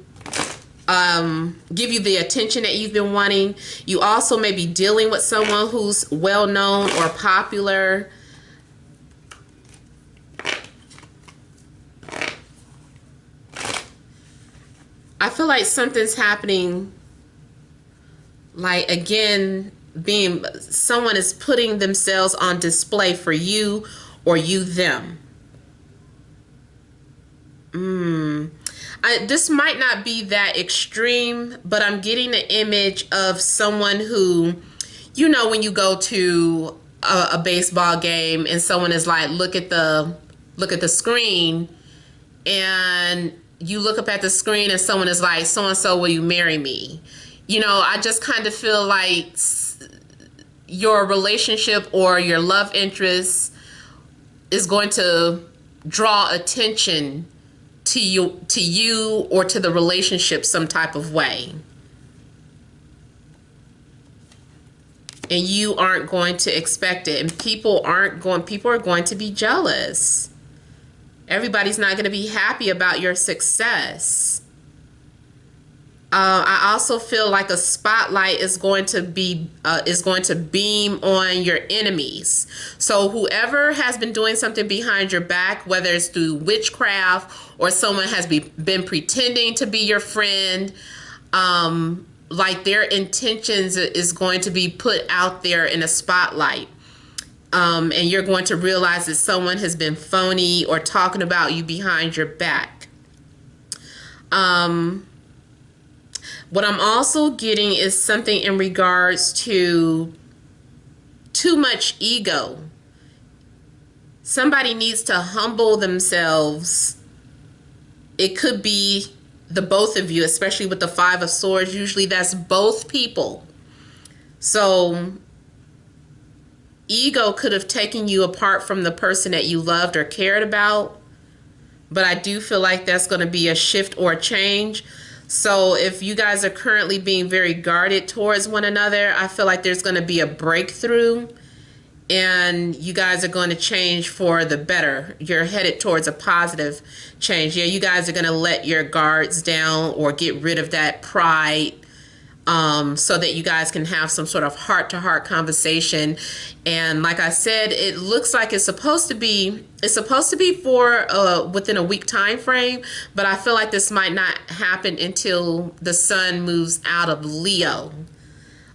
the attention that you've been wanting. You also may be dealing with someone who's well known or popular. I feel like something's happening, like, again, someone is putting themselves on display for you or you them. This might not be that extreme, but I'm getting the image of someone who, you know, when you go to a baseball game and someone is like, look at the screen, and you look up at the screen and someone is like, so-and-so, will you marry me? You know, I just kind of feel like your relationship or your love interest is going to draw attention to you or to the relationship some type of way. And you aren't going to expect it. And people are going to be jealous. Everybody's not going to be happy about your success. I also feel like a spotlight is going to beam on your enemies. So whoever has been doing something behind your back, whether it's through witchcraft or someone has been pretending to be your friend, like their intentions is going to be put out there in a spotlight. And you're going to realize that someone has been phony or talking about you behind your back. What I'm also getting is something in regards to too much ego. Somebody needs to humble themselves. It could be the both of you, especially with the Five of Swords. Usually that's both people. So ego could have taken you apart from the person that you loved or cared about. But I do feel like that's going to be a shift or a change. So if you guys are currently being very guarded towards one another, I feel like there's going to be a breakthrough and you guys are going to change for the better. You're headed towards a positive change. Yeah, you guys are going to let your guards down or get rid of that pride, so that you guys can have some sort of heart-to-heart conversation. And like I said, it looks like it's supposed to be for within a week time frame, but I feel like this might not happen until the sun moves out of Leo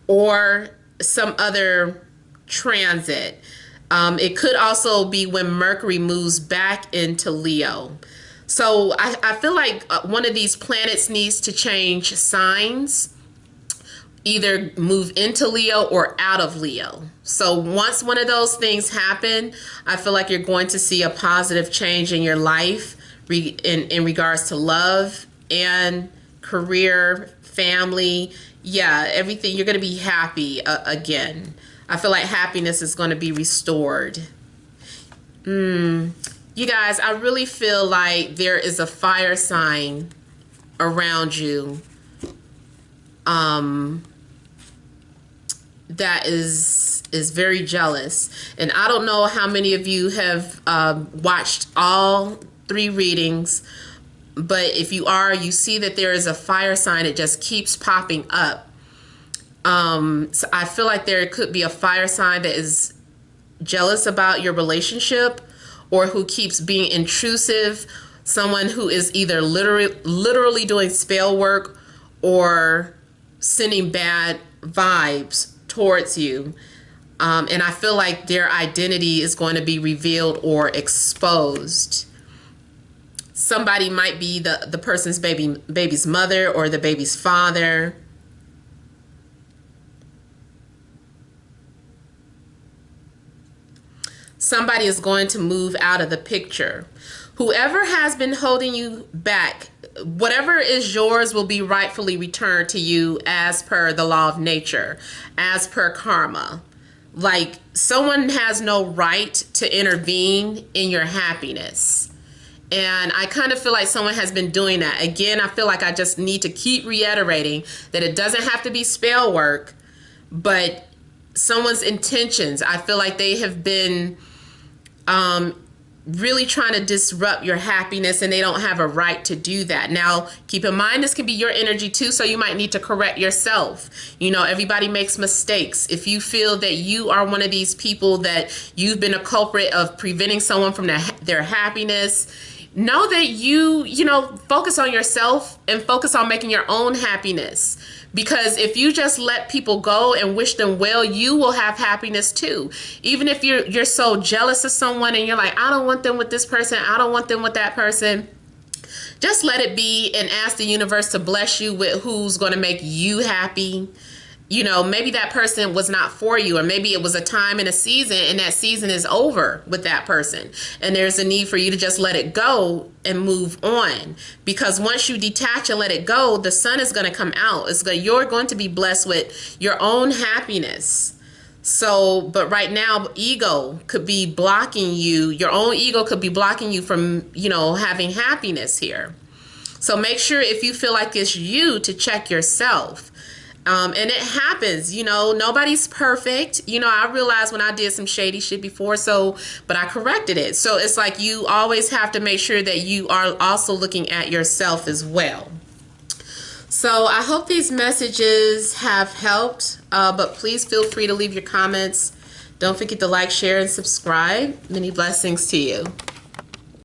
or some other transit. It could also be when Mercury moves back into Leo. So I feel like one of these planets needs to change signs, either move into Leo or out of Leo. So once one of those things happen, I feel like you're going to see a positive change in your life in regards to love and career, family. Yeah, everything. You're going to be happy again. I feel like happiness is going to be restored. You guys, I really feel like there is a fire sign around you that is very jealous. And I don't know how many of you have watched all 3 readings, but if you are, you see that there is a fire sign that just keeps popping up. So I feel like there could be a fire sign that is jealous about your relationship, or who keeps being intrusive, someone who is either literally doing spell work or sending bad vibes towards you. And I feel like their identity is going to be revealed or exposed. Somebody might be the person's baby's mother or the baby's father. Somebody is going to move out of the picture. Whoever has been holding you back, whatever is yours will be rightfully returned to you as per the law of nature, as per karma. Like, someone has no right to intervene in your happiness. And I kind of feel like someone has been doing that. Again, I feel like I just need to keep reiterating that it doesn't have to be spell work, but someone's intentions. I feel like they have been really trying to disrupt your happiness, and they don't have a right to do that. Now, keep in mind, this can be your energy too, so you might need to correct yourself. You know, everybody makes mistakes. If you feel that you are one of these people that you've been a culprit of preventing someone from their happiness, know that you focus on yourself and focus on making your own happiness. Because if you just let people go and wish them well, you will have happiness too. Even if you're so jealous of someone and you're like, I don't want them with this person, I don't want them with that person, just let it be and ask the universe to bless you with who's going to make you happy. You know, maybe that person was not for you, or maybe it was a time and a season, and that season is over with that person. And there's a need for you to just let it go and move on. Because once you detach and let it go, the sun is going to come out. You're going to be blessed with your own happiness. So, but right now, ego could be blocking you. Your own ego could be blocking you from, having happiness here. So make sure, if you feel like it's you, to check yourself. And it happens, nobody's perfect. I realized when I did some shady shit before, but I corrected it. So it's like you always have to make sure that you are also looking at yourself as well. So I hope these messages have helped, but please feel free to leave your comments. Don't forget to like, share, and subscribe. Many blessings to you.